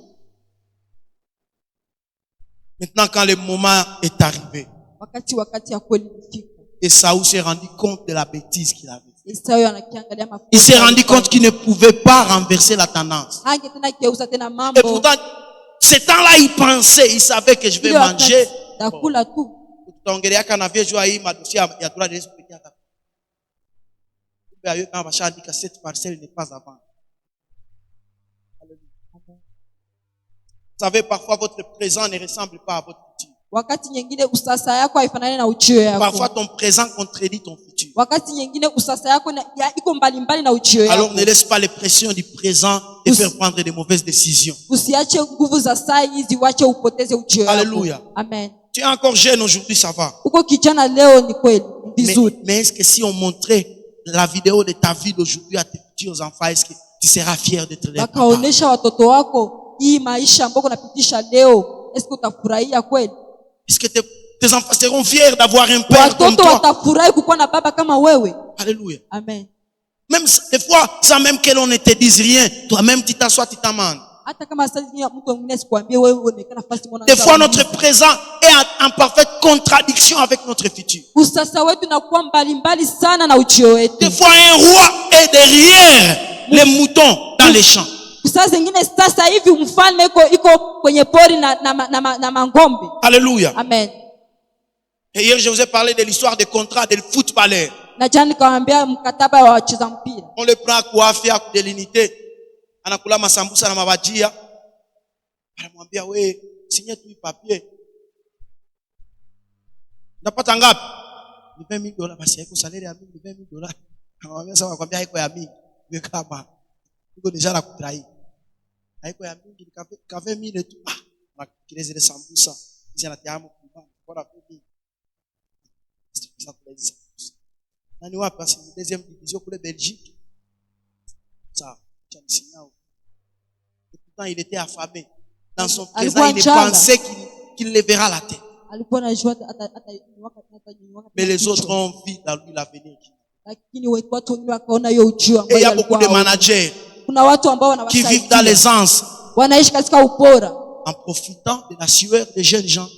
Maintenant, quand le moment est arrivé, Wakati ya kweli ifika. Esaü s'est rendu compte de la bêtise qu'il avait. Esau anakiangalia mafuta. Il s'est rendu compte qu'il ne pouvait pas renverser la tendance. Tena keuza tena Et mambo. pourtant, ce temps-là, il pensait, il savait que je vais manger. Takula tu. Tutaongeleaka na vile jua hii madosia ya droit de l'esprit hata. Kumbe kama bashaandika cette parcelle n'est pas à vendre. Vous savez, parfois votre présent ne ressemble pas à votre futur. Wakati nyingine usasa yako haifanani na uchio yako. Parfois ton présent contredit ton futur. Wakati nyingine usasa yako iko mbalimbali na uchio yako. Alors ne laisse pas les pressions du présent te faire prendre de mauvaises décisions. Usiache nguvu za saa hizi wache upoteze uchio yako. Alléluia. Amen. Tu es encore jeune aujourd'hui, ça va. Uko kijana leo ni kweli vizuri. Mais est-ce que si on montrait la vidéo de ta vie d'aujourd'hui à tes futurs enfants, est-ce que tu seras fier d'être leur papa? Wakaonesha watoto wako hii maisha ambayo unapitisha leo, est-ce que utafurahia kweli? Est-ce que tes enfants seront fiers d'avoir un père comme Watoto toi? watafurahi kukuwa na baba kama wewe. Alléluia. Amen. Même des fois, sans même que l'on ne te dise rien, toi-même tu t'assois, tu t'amendes. Hata kama sasa mtu mwingine sikwambie wewe unaonekana fast mwana. Des fois, notre présent est en parfaite contradiction avec notre futur. Usasa wetu unakuwa mbalimbali sana na uchio wetu. Des fois, un roi est derrière les moutons dans les champs. Saa zingine sasa hivi mfalme iko kwenye pori na mangombe. Alléluia. Amen. Et hier, je vous ai parlé de l'histoire des contrats des footballeurs. Na jana nikawaambia mkataba wa wacheza mpira. On le prend kwa afya de l'unité. Anakula masambusa na mabajia. Anamwambia we, signé tu papier. Unapata ngapi? Ni $20,000 basi haiko salaire ya mingi, $20,000. Anamwambia sawa, akwambia haiko ya mingi. Wewe kama uko deja la kutrahi. Haiko ya mingi ni kave mile tu. Nakile zile sambusa. Hizi anatiamu kwa bora vipi? Sasa kwa hizi sambusa. Nani wapi basi deuxième division kule Belgique. Ça, et pourtant il était affamé. Dans son présent, il pensait qu'il lèvera la tête. Mais les autres ont vu dans lui l'avenir. Et il y a beaucoup de managers qui vivent dans l'aisance en profitant de la sueur des jeunes gens.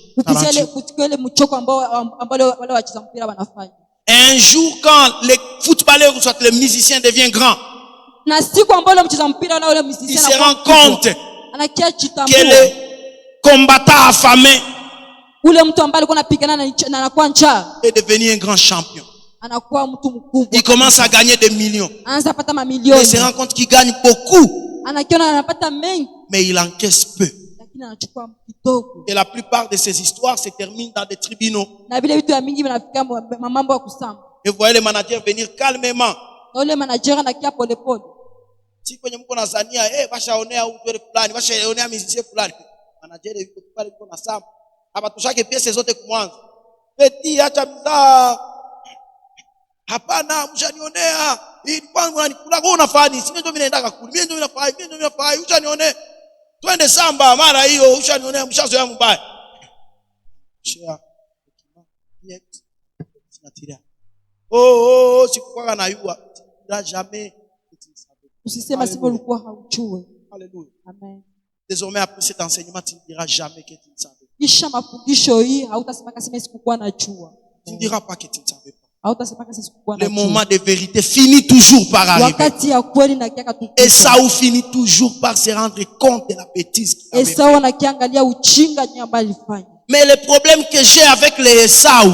Et un jour, quand les footballeurs ou soit les musiciens deviennent grands, il se rend compte que le combattant affamé est devenu un grand champion. Il commence à gagner des millions. Il se rend compte qu'il gagne beaucoup, mais il encaisse peu. Et la plupart de ces histoires se terminent dans des tribunaux. Et vous voyez les managers venir calmement. Si kwenye mko na zania bashaonea huyu fulani, bashaonea musicien fulani, manager yuko pale yuko na samba. Hapa tushake pesa zote kumwanza. Eti acha mzaa. Hapana, mshanionea. Hii kwangu unanikula kwa unafanya. Si ndio mimi naenda kukuli. Mimi ndio ninafanya. Ushanione. Twende samba mara hiyo, ushanionea mshazoea mbaya. Share. Sinatira. Sikuwa na yua. Jamais. Usisema sema ulikuwa haujui. Alléluia. Amen. Désormais après cet enseignement, tu ne diras jamais que tu ne savais pas. Kisha mafundisho hii hautasema kasema sikuwa najua. Tu ne diras pas que tu ne savais pas. Le moment de vérité finit toujours par arriver. Esaü finit toujours par se rendre compte de la bêtise qu'il avait fait. Mais le problème que j'ai avec les Esaü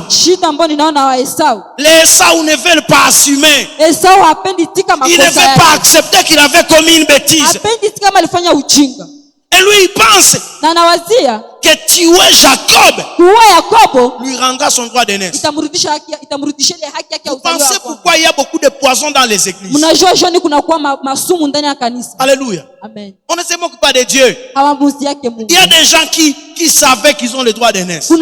ne veulent pas assumer. Ils ne veulent pas accepter qu'il avait commis une bêtise. Et lui, il pense que tuer Jacob lui rendra son droit d'aînesse. Vous pensez pourquoi il y a beaucoup de poison dans les églises? Alléluia. Amen. On ne se moque pas de Dieu. Il y a des gens qui savaient qu'ils ont le droit d'aînesse. Ils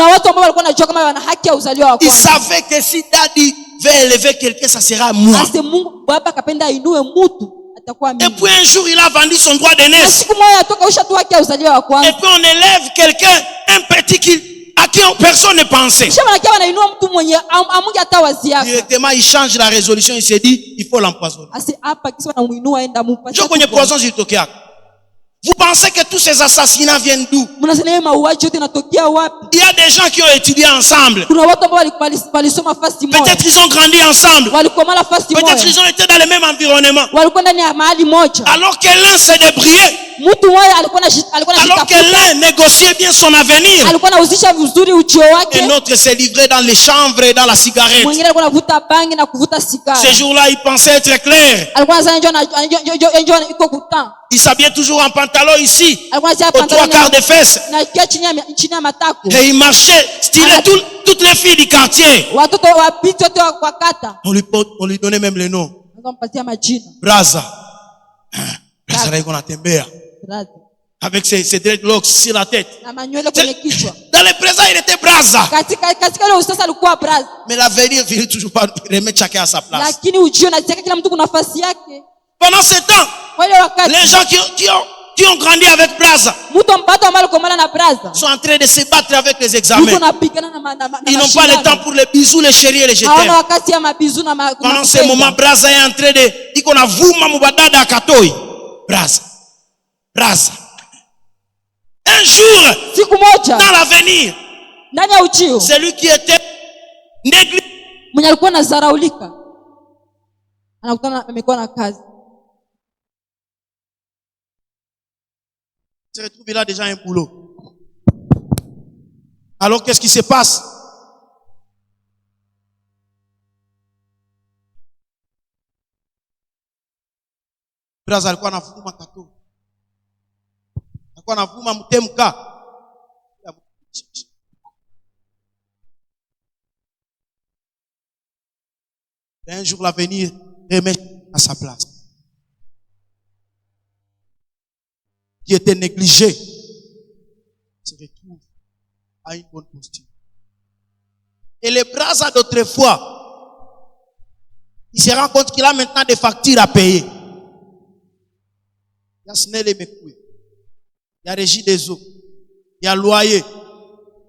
savaient que si Daddy veut élever quelqu'un, ça sera moi. Et puis un jour, il a vendu son droit d'aînesse. Et puis on élève quelqu'un, un petit à qui personne ne pensait. Directement, il change la résolution, il s'est dit, il faut l'empoisonner. Vous pensez que tous ces assassinats viennent d'où? Il y a des gens qui ont étudié ensemble. Peut-être ils ont grandi ensemble. Peut-être ils ont été dans le même environnement. Alors que l'un s'est débrouillé. Alors que l'un négociait bien son avenir. Et l'autre s'est livré dans les chanvres et dans la cigarette. Ce jour-là, il pensait être clair. Il s'habillait toujours en pantalon ici, aux 3/4 des fesses. Et il marchait, stylait toutes les filles du quartier. On lui donnait même le nom. Braza. Braza qu'on a tembea. Avec ses dreadlocks sur la tête. Dans le présent, il était Braza. Mais l'avenir finit toujours par remettre chacun à sa place. Pendant ce temps, les gens qui ont grandi avec Braza sont en train de se battre avec les examens. Ils n'ont pas le temps pour les bisous, les chéris et les je t'aime. Pendant ce moment, Braza est en train de dire qu'on a vouma mubadada akatoi. Braza. Un jour, dans l'avenir, celui qui était négligé se retrouve, il a déjà un boulot. Alors qu'est-ce qui se passe? Braza alikuwa anavuma kato. Alikuwa anavuma mtemka. Et un jour l'avenir remet à sa place. Qui était négligé se retrouve à une bonne posture. Et les Braza d'autrefois, il se rend compte qu'il a maintenant des factures à payer. Il y a Snell et Mekoué, il y a Régie des eaux, il y a loyer,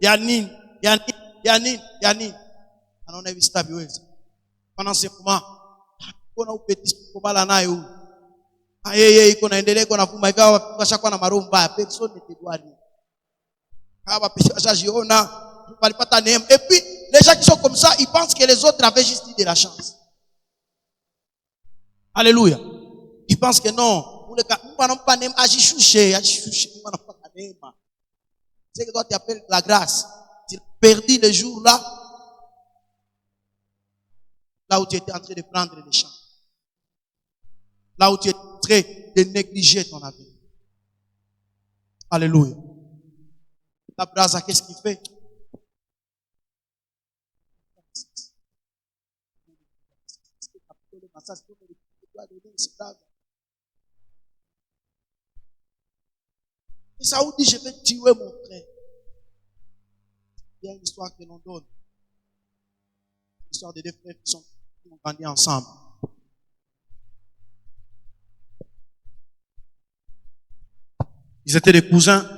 il y a Nine, on a vu ça. Pendant ce moment, on a eu petit combat là. Iko naendelea iko navuma ikawa washakuwa na maroho mbaya, personne ne te doit rien. Kama washajiona walipata neema. Et puis les gens qui sont comme ça, ils pensent que les autres avaient juste de la chance. Alléluia. Ils pensent que non, c'est que toi tu appelles la grâce. Tu as perdu le jour là où tu étais en train de prendre les champs. Là où tu es en train de négliger ton avenir. Alléluia. La Braza, qu'est-ce qu'il fait? Et Saoul dit, je vais tuer mon frère. Il y a une histoire que l'on donne. L'histoire de deux frères qui ont grandi ensemble. Ils étaient des cousins.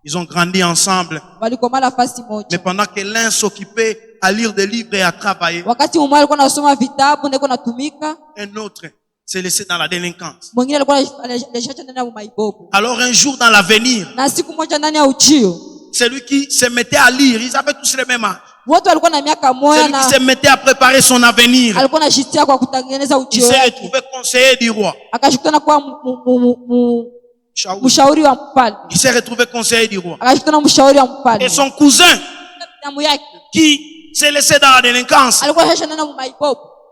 Ils ont grandi ensemble. Mais pendant que l'un s'occupait à lire des livres et à travailler, un autre s'est laissé dans la délinquance. Alors un jour dans l'avenir, celui qui se mettait à lire, ils avaient tous le même âge. Celui qui se mettait à préparer son avenir. Il s'est retrouvé conseiller du roi. Il s'est retrouvé conseiller du roi. Et son cousin, qui s'est laissé dans la délinquance,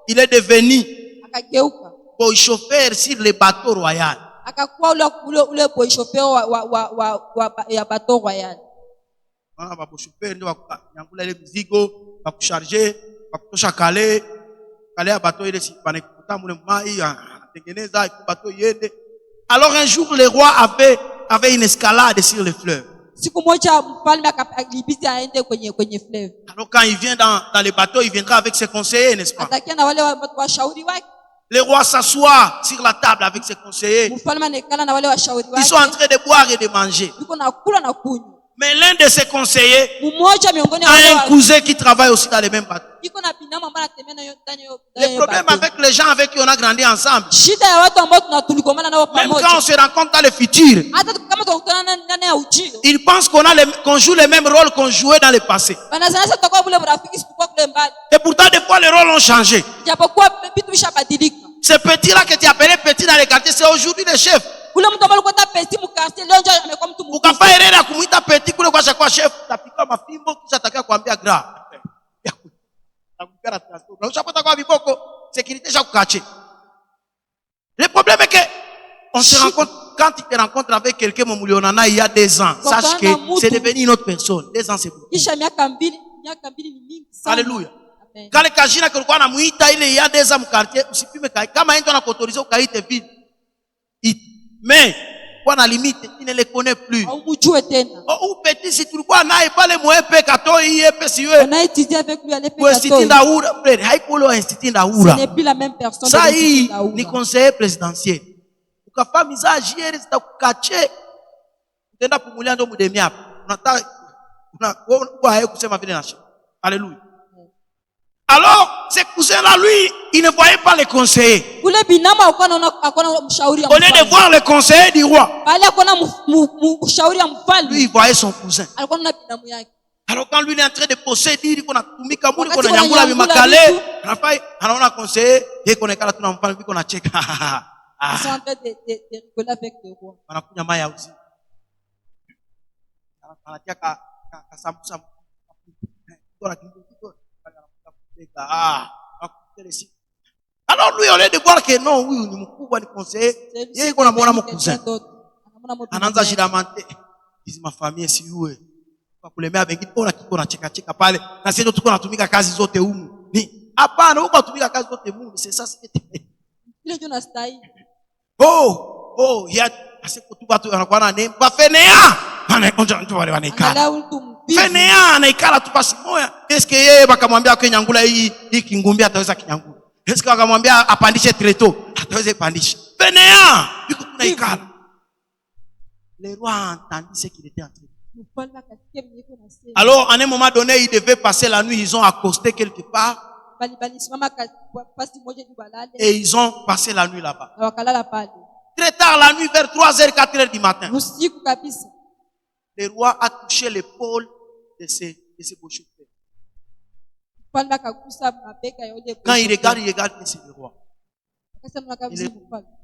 il est devenu chauffeur sur les bateaux royaux. Alors un jour, le roi avait une escalade sur le fleuve. Alors quand il vient dans les bateaux, il viendra avec ses conseillers, n'est-ce pas? Le roi s'assoit sur la table avec ses conseillers. Ils sont en train de boire et de manger. Mais l'un de ses conseillers a un cousin qui travaille aussi dans les mêmes bateaux. Le problème avec les gens avec qui on a grandi ensemble, même quand on se rencontre dans le futur, ils pensent qu'on joue les mêmes rôles qu'on jouait dans le passé. Et pourtant, des fois, les rôles ont changé. Ce petit-là que tu appelais petit dans les quartiers, c'est aujourd'hui le chef. Ukafaerera kumuita petit kule kwa chakwa chef tapika mafimbo kisha takia kuambia gra. Unashapata kwa viboko sécurité cha kukache. Le problème est que on se rencontre quand tu te rencontres avec quelqu'un il y a 2 ans, sache que c'est devenu une autre personne. 2 ans c'est beaucoup. Alléluia. Quand le kajina kulikuwa anamuita ile ya 2 ans mkartie usipime kama yeye ndo anakuautorize ukaite vite. Mais kwa na limite, il ne les connaît plus. Ou petit si tulikuwa naye pale mwepe katoi yepe siwe. On a étudié avec lui à l'EPE. Haikulo institut ndaura. Ce n'est plus la même personne. Ça hii ni conseiller présidentiel. Ukafa mizaji yeri zitakukache. Utaenda pumulia ndo mudemi hapa. Unataka kusema vile na shida. Alléluia. Alors, ce cousin-là, lui, il ne voyait pas les conseillers. Au lieu de voir les conseillers du roi, lui, il voyait son cousin. Alors, quand lui il est en train de posséder, il dit qu'on a tout mis comme on a nyangula bimakale, on a conseillé, et qu'on est calé tout l'enfant, puis qu'on a checké. Ils sont en train de rigoler avec le roi. On a pris un maillot aussi. On a dit alors lui, au lieu de voir que non, oui, ni mkubwa ni conseiller, yeye iko namuona mon cousin. Anaanza jiramante. Hizi mafamilia si yue. Kwa kulemea wengine ona kiko na cheka cheka pale. Na sisi tuko natumika kazi zote humu. Ni hapana, huko natumika kazi zote humu. C'est ça c'est. Ile ndio nastahili. Oh, ya asiko tu watu wanakuwa na name. Bafenea. Anaonja mtu wale wanaikala. Fenea anaikala tu basi moja. Eske yeye bakamwambia kwa nyangula hii kingumbia ataweza kinyangula. Eske bakamwambia apandishe treto ataweza ipandisha. Fenea yuko kunaikala. Le roi a entendu ce qu'il était en train. Alors, à un moment donné, ils devaient passer la nuit, ils ont accosté quelque part. Et ils ont passé la nuit là-bas. Très tard la nuit, vers 3h, 4h du matin. Le roi a touché l'épaule de ses beaux chauffeurs. Quand il regarde que c'est le roi. Il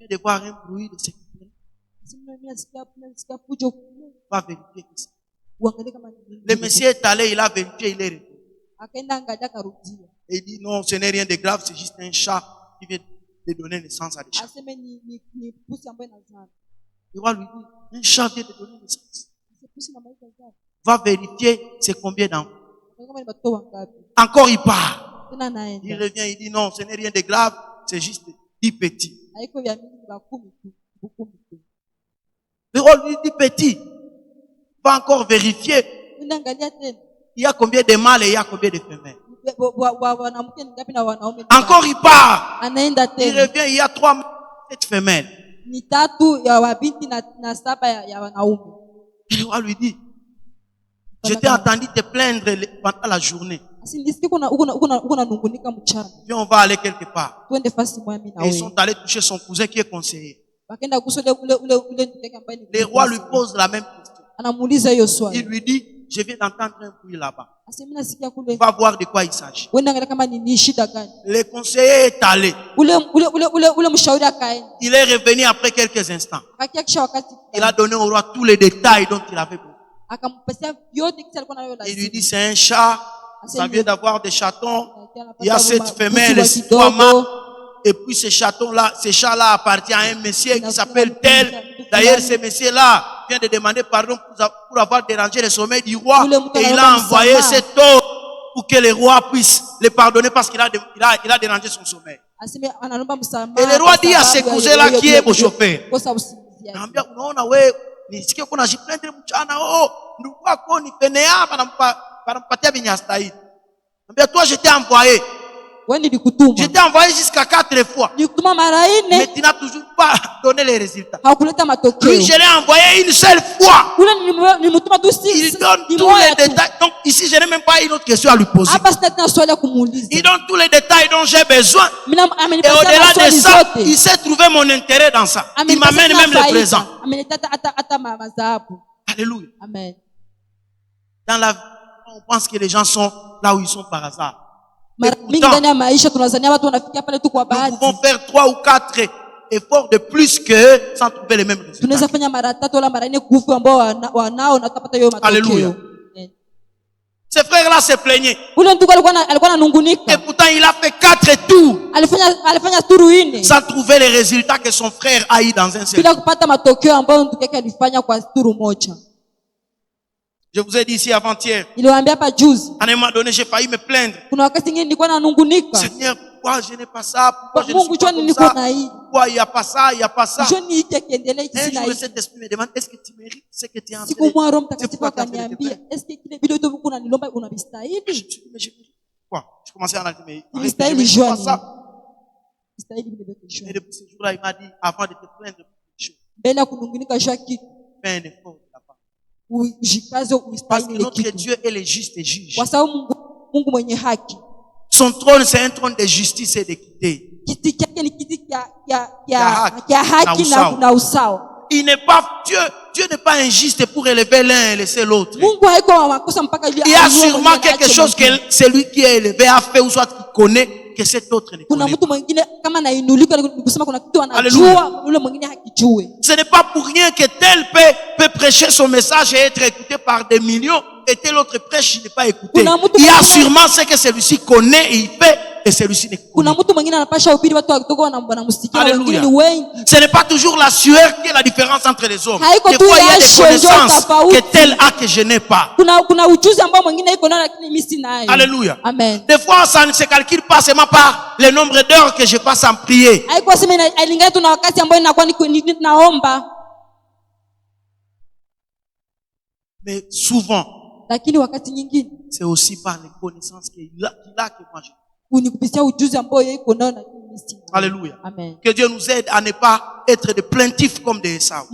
est de voir un bruit de sécurité. Va vérifier que c'est. Le monsieur est allé, il a vérifié, il est revenu. Et il dit non, ce n'est rien de grave, c'est juste un chat qui vient de donner naissance à des chats. Le roi lui dit, un chat vient de donner naissance. Va vérifier c'est combien d'enfants. Encore il part. Il revient, il dit non, ce n'est rien de grave, c'est juste 10 petits. Le roi lui dit petit. Va encore vérifier. Il y a combien de mâles et il y a combien de femelles. Encore il part. Il revient, il y a 3 mâles et 7 femelles. Et le roi lui dit, je t'ai entendu te plaindre pendant la journée. Viens, on va aller quelque part. Et ils sont allés toucher son cousin qui est conseiller. Le roi lui pose la même question. Il lui dit, je viens d'entendre un bruit là-bas. Va voir de quoi il s'agit. Le conseiller est allé. Il est revenu après quelques instants. Il a donné au roi tous les détails dont il avait besoin. Il lui dit, c'est un chat, ça vient d'avoir des chatons. Il y a cette femelle, 3 mâles. Et puis ce chat-là appartient à un monsieur qui s'appelle tel. D'ailleurs, ce monsieur-là vient de demander pardon pour avoir dérangé le sommeil du roi. Et il a envoyé cet homme pour que le roi puisse le pardonner parce qu'il a dérangé son sommeil. Et le roi dit à ce cousin-là qui est au chauffeur, toi, je t'ai envoyé. Je t'ai envoyé jusqu'à 4 fois. Mais tu n'as toujours pas donné les résultats. Lui, je l'ai envoyé une seule fois. Il donne tous les détails. Donc, ici, je n'ai même pas une autre question à lui poser. Il donne tous les détails dont j'ai besoin. Et au-delà de ça, il sait trouver mon intérêt dans ça. Il m'amène même le présent. Alléluia. Amen. Dans la vie, on pense que les gens sont là où ils sont par hasard. Mais pourtant, nous pouvons faire 3 ou 4 efforts de plus que sans trouver les mêmes résultats. Alléluia. Ce frère-là se plaignait. Et pourtant, il a fait 4 tours sans trouver les résultats que son frère a eu dans un seul tour. Je vous ai dit ici avant-hier, à un moment donné, j'ai failli me plaindre. Seigneur, pourquoi je n'ai pas ça? Pourquoi je ne suis pas comme ça? Pourquoi il n'y a pas ça? Il n'y a pas ça. Un jour, le Saint-Esprit me demande, est-ce que tu mérites ce que tu es en train de faire? C'est pourquoi tu es en train de te plaindre. Je me suis dit, mais je mérite quoi? Je commençais à en dire, mais je ne mérite pas ça. Et depuis ce jour-là, il m'a dit, avant de te plaindre pour quelque chose, fais un effort. Parce que notre Dieu est le juste juge. Son trône, c'est un trône de justice et d'équité. Il n'est pas Dieu n'est pas injuste pour élever l'un et laisser l'autre. Il y a sûrement quelque chose que celui qui est élevé a fait ou soit qui connaît que cet autre ne connaît pas. Alléluia. Ce n'est pas pour rien que tel peut prêcher son message et être écouté par des millions et tel autre prêche, il n'est pas écouté. Il y a sûrement ce que celui-ci connaît et il fait et celui-ci ne connaît pas. Alléluia. Ce n'est pas toujours la sueur qui est la différence entre les hommes. Des fois, il y a des connaissances que tel a que je n'ai pas. Alléluia. Amen. Des fois, ça ne se calcule pas seulement par le nombre d'heures que je passe en prier. Mais souvent, c'est aussi par les connaissances qu'il a que moi j'ai. Alléluia. Amen. Que Dieu nous aide à ne pas être des plaintifs comme des Esau.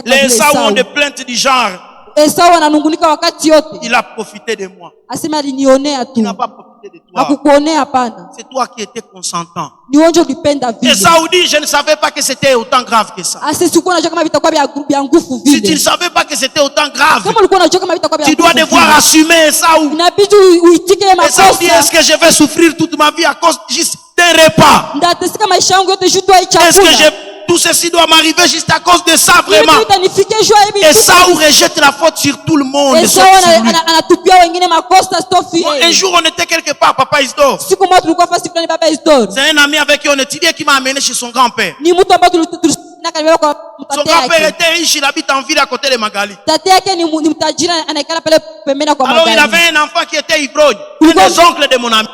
Les Esau ont des plaintes du genre, il a profité de moi. Il n'a pas profité de toi. C'est toi qui étais consentant. Esau dit, je ne savais pas que c'était autant grave que ça. Si tu ne savais pas que c'était autant grave, tu dois devoir assumer Esau. Esau dit, est-ce que je vais souffrir toute ma vie à cause juste d'un repas? Est-ce que tout ceci doit m'arriver juste à cause de ça vraiment? Esau rejette la faute sur tout le monde. Un jour on était quelque part, Papa Isidore. C'est un ami avec qui on étudiait qui m'a amené chez son grand-père. Son grand-père était riche, il habite en ville à côté de Magali. Alors il avait un enfant qui était ivrogne, un des oncles de mon ami.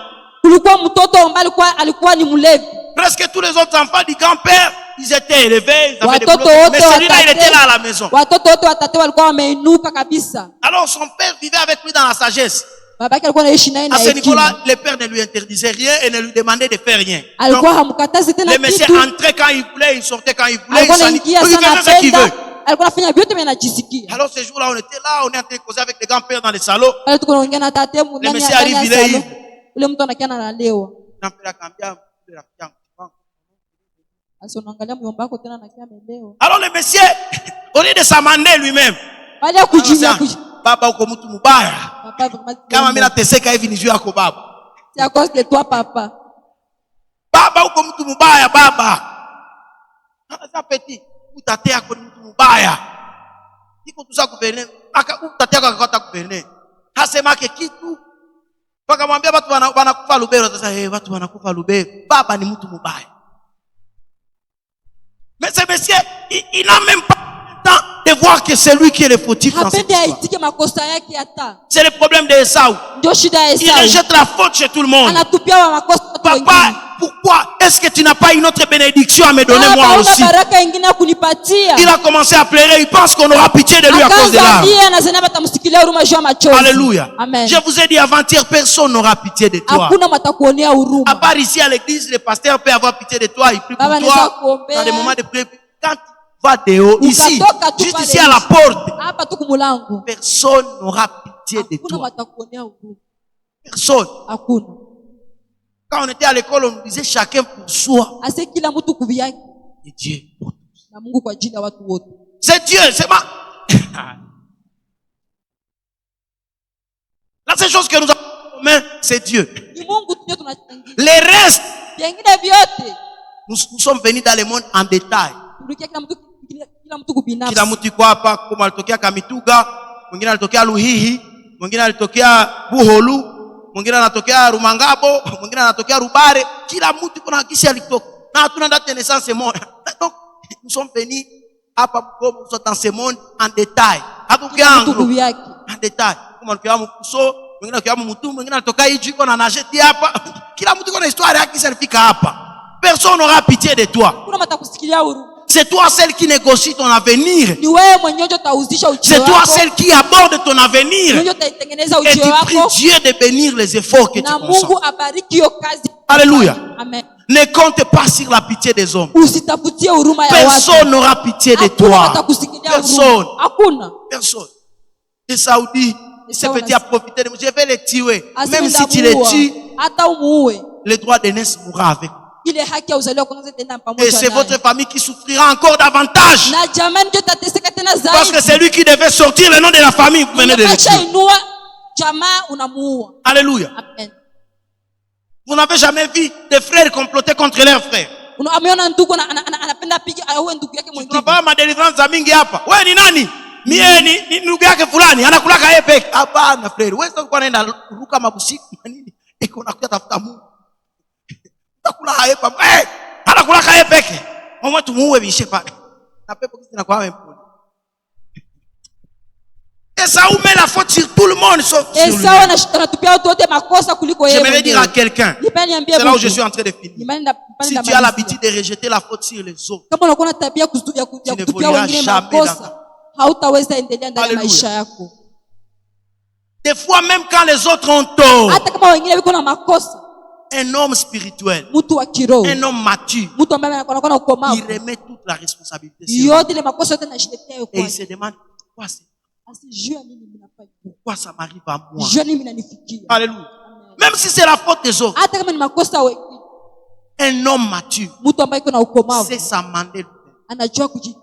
Presque tous les autres enfants du grand-père, ils étaient élevés, ils avaient des boulots. Mais celui-là, il était là à la maison. Alors son père vivait avec lui dans la sagesse. À ce niveau-là, le père ne lui interdisait rien et ne lui demandait de faire rien. Donc, le monsieur entrait quand il voulait, il sortait quand il voulait, il faisait ce qu'il veut. Alors ce jour-là, on était là, on est en train de causer avec le grand-père dans le salon. Le monsieur arrive, il est ivre. Alors le monsieur, au lieu de s'amender lui-même, Baada ya kujilia baba uko mtu mubaya. Kama mimi nateseka hivi ni juu yako baba. C'est à cause de toi papa. Baba uko mtu mubaya baba. Sasa petit, utate yako ni mtu mubaya. Iko tuza gouverner, utate yako akakata gouverner. Hasemake kitu. Paka mwambia watu wanakufa Lubero, sasa watu wanakufa Lubero. Baba ni mtu mubaya. Mais ce monsieur, il n'a même pas le temps de voir que c'est lui qui est le fautif dans cette histoire. C'est le problème de Esaü. Il rejette la faute chez tout le monde. Papa, pourquoi est-ce que tu n'as pas une autre bénédiction à me donner moi aussi? Il a commencé à pleurer. Il pense qu'on aura pitié de lui à cause de l'âme. Alléluia. Amen. Je vous ai dit avant-hier, personne n'aura pitié de toi. À part ici à l'église, le pasteur peut avoir pitié de toi. Il prie pour toi dans des moments de prière. Quand tu vas dehors, ici, juste ici à la porte, personne n'aura pitié de toi. Personne. Quand on était à l'école, on nous disait chacun pour soi. Et Dieu pour tous. C'est Dieu, c'est pas. La seule chose que nous avons en commun, c'est Dieu. Les restes, nous sommes venus dans le monde en détail. Kila mtu kwa hapa kama alitokea Kamituga, mwingine alitokea Luhihi, mwingine alitokea Buholu, mwingine anatokea Rumangabo, mwingine anatokea Rubare. Kila mtu kuna kisi alitoka. Na hatuna date de naissance moja. Donc nous sommes venus hapa comme nous sommes dans ce monde en détail. En détail. Kama alitokea Mkuso, mwingine alitokea Mutu, mwingine alitokea Iju iko na najeti hapa. Kila mtu kuna histoire yake alifika hapa. Personne n'aura pitié de toi. C'est toi celle qui négocie ton avenir. C'est toi celle qui aborde ton avenir. Et tu pries Dieu de bénir les efforts que tu consens. Alléluia. Amen. Ne compte pas sur la pitié des hommes. Personne n'aura pitié de toi. Personne. Personne. Les Saoudis, ce petit a profité de moi. Je vais les tuer. Même si tu les tues, le droit d'aînesse mourra avec. Et c'est votre famille qui souffrira encore davantage. Parce que c'est lui qui devait sortir le nom de la famille. Vous venez de le tuer. Alléluia. Amen. Vous n'avez jamais vu des frères comploter contre leurs frères. Tu n'as pas ma délivrance à mingi hapa. Ouais, ni nani? Mie ni ndugu yake fulani anakulaka yeye peke. Hapana frère. Wewe sio kwa nenda ruka mabusiku na nini? Eko nakuja tafuta Mungu. Kula hapa anakula kae peke mwa tumuue bishe pale na pepo kisi na kwa mpole. Esaü met la faute sur tout le monde sauf sur lui. J'aimerais dire à quelqu'un, c'est là où je suis en train de finir. Si tu as l'habitude de rejeter la faute sur les autres, tu n'évolueras jamais dans ta vie. Des fois même quand les autres ont tort, un homme spirituel, un homme mature, il remet toute la responsabilité sur lui. Et il se demande pourquoi ça m'arrive à moi. Alléluia. Même si c'est la faute des autres, un homme mature sait s'amender.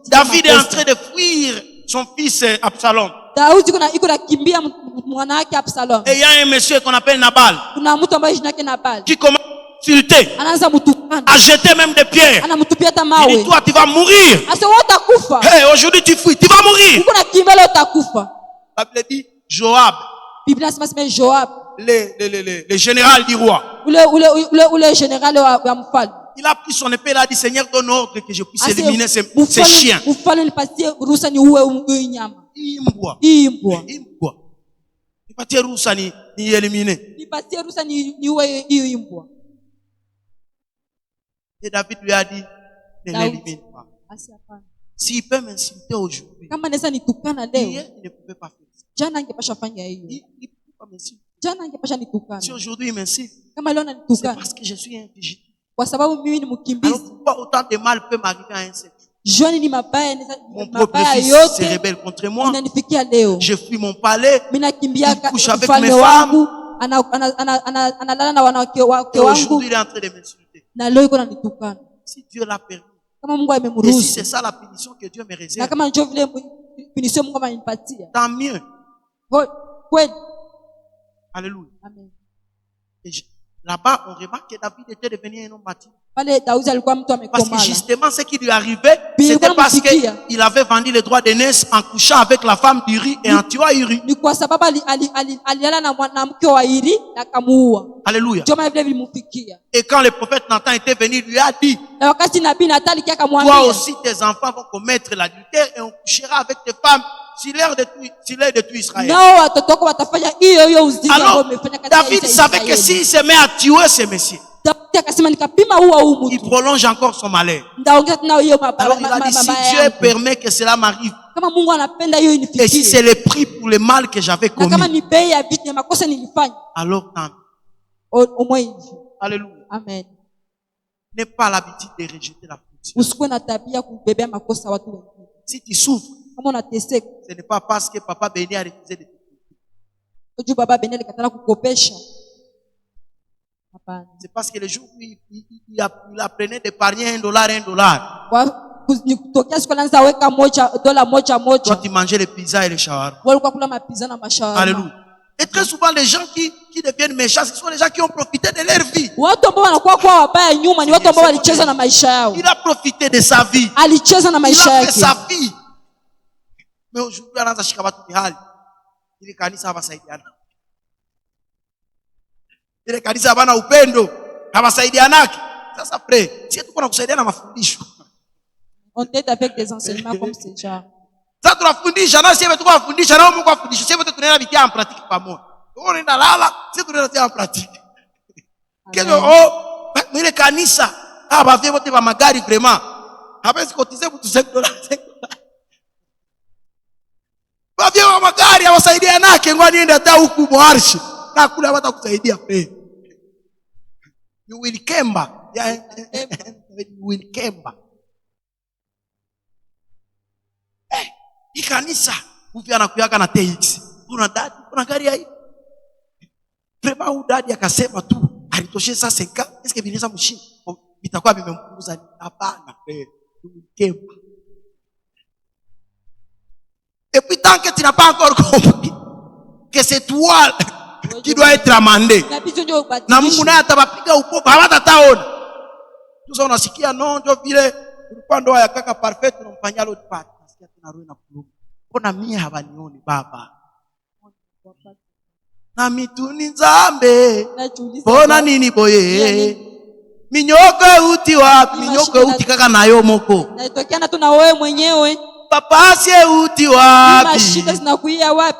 David est en train de fuir son fils Absalom. Et il y a un monsieur qu'on appelle Nabal qui commence à insulter, à jeter même des pierres. Il dit, toi tu vas mourir. Hey, aujourd'hui tu fuis, tu vas mourir. La Bible dit Joab, le général du roi. Il a pris son épée, il a dit, Seigneur, donne ordre que je puisse éliminer ces chiens. Imbwa. Nipatie ruhusa ni eliminer. Et David lui a dit, ne l'élimine pas. S'il peut m'insulter aujourd'hui, hier, il ne pouvait pas faire ça. Il ne peut pas m'insulter. Si aujourd'hui il m'insulte, c'est parce que je suis un fugitif. Alors pourquoi autant de mal peut m'arriver à un seul? Mon propre fils se rebelle contre moi. Je fuis mon palais. Il couche avec mes femmes. Et aujourd'hui, il est en train de m'insulter. Si Dieu l'a permis, Et si c'est ça la punition que Dieu me réserve, tant mieux. Alléluia. Amen. Là-bas, on remarque que David était devenu un homme bâti. Parce que justement, ce qui lui arrivait, c'était parce qu'il avait vendu les droits d'aînesse en couchant avec la femme d'Uri et en tuant Uri. Alléluia. Et quand le prophète Nathan était venu, il lui a dit, toi aussi tes enfants vont commettre l'adultère et on couchera avec tes femmes s'il est de tout Israël. Alors, David savait que s'il se met à tuer ces messieurs, il prolonge encore son malheur. Alors il a dit, si Dieu permet que cela m'arrive, et si c'est le prix pour le mal que j'avais commis, alors tant mieux. Alléluia. Amen. N'aie pas l'habitude de rejeter la punition. Si tu souffres, ce n'est pas parce que Papa Béni a refusé de te payer. C'est parce que le jour où il apprenait d'épargner $1, toi tu mangeais les pizzas et les shawarma. Alléluia. Et très souvent les gens qui deviennent méchants, ce sont les gens qui ont profité de leur vie. Il a profité de sa vie. Il a fait sa vie. Mais aujourd'hui anaanza shika watu mihali ili kanisa hawasaidiana. Ile kanisa bana upendo hawasaidianaki. Sasa pray, si tuko na kusaidiana mafundisho. On t'aide avec des enseignements comme ce genre. Sasa tunafundisha na sisi tuko kufundisha na Mungu afundishe. Sisi wote tunaenda vitia en pratique pamoja. Wewe unaenda lala, sisi tunaenda vitia en pratique. Kesho ile kanisa hapa vile wote wa magari vraiment. Hawezi kotize mtu $5. Wavyo wa magari hawasaidia nake ngoja niende hata huku Moarshi na kula hata kusaidia you will kemba. You will kemba. Hii kanisa upi anakuyaka na TX. Kuna dadi, kuna gari hii. Prema huyu dadi akasema tu alitosheza 5. Eske binaweza mshini? Vitakuwa vimempunguza hapana. You will kemba. Et puis tant que tu n'as pas encore compris que c'est toi qui dois être amendé, na Mungu naye atawapiga upopo hawatataona. Tuzo unasikia no ndio vile ulikuwa ndoa ya kaka perfect unamfanyia load part. Nasikia tuna roho na kuluma. Mbona mimi hawanioni baba? Na mituni nzambe. Mbona nini boye? Minyoko uti wapi? Minyoko uti kaka nayo moko. Naitokana tu na wewe mwenyewe. Papa sie uti wapi? Mashida zinakuia wapi?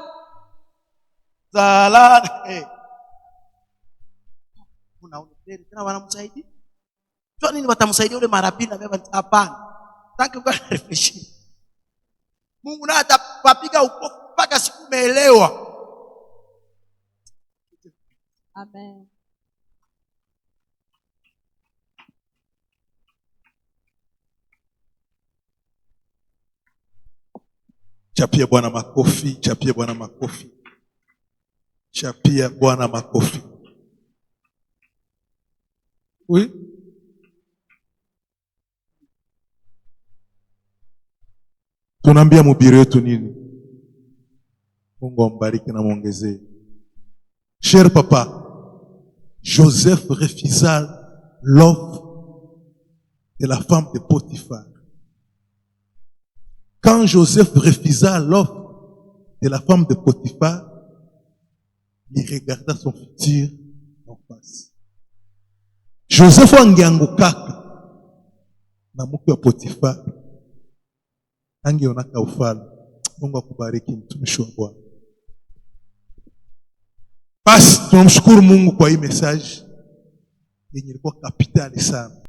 Zala. Unaona tena wanamsaidia. Kwa nini watamsaidia yule marapili na baba hapana? Tangu kwa reflection. Mungu naye atapiga upofu mpaka siku umeelewa. Amen. Chapia Bwana makofi, chapia Bwana makofi. Chapia Bwana makofi. Oui? Tunaambia mhubiri wetu nini? Mungu ambariki na muongezee. Cher papa, Joseph refusa l'offre de la femme de Potiphar. Quand Joseph refusa l'offre de la femme de Potiphar, il regarda son futur en face. Joseph angeangukaka na mke wa Potiphar, angeonaka ufalme. Mungu akubariki mtumishi wa Bwana. Basi tunamshukuru Mungu kwa hii message yenye ilikuwa kapitali sana.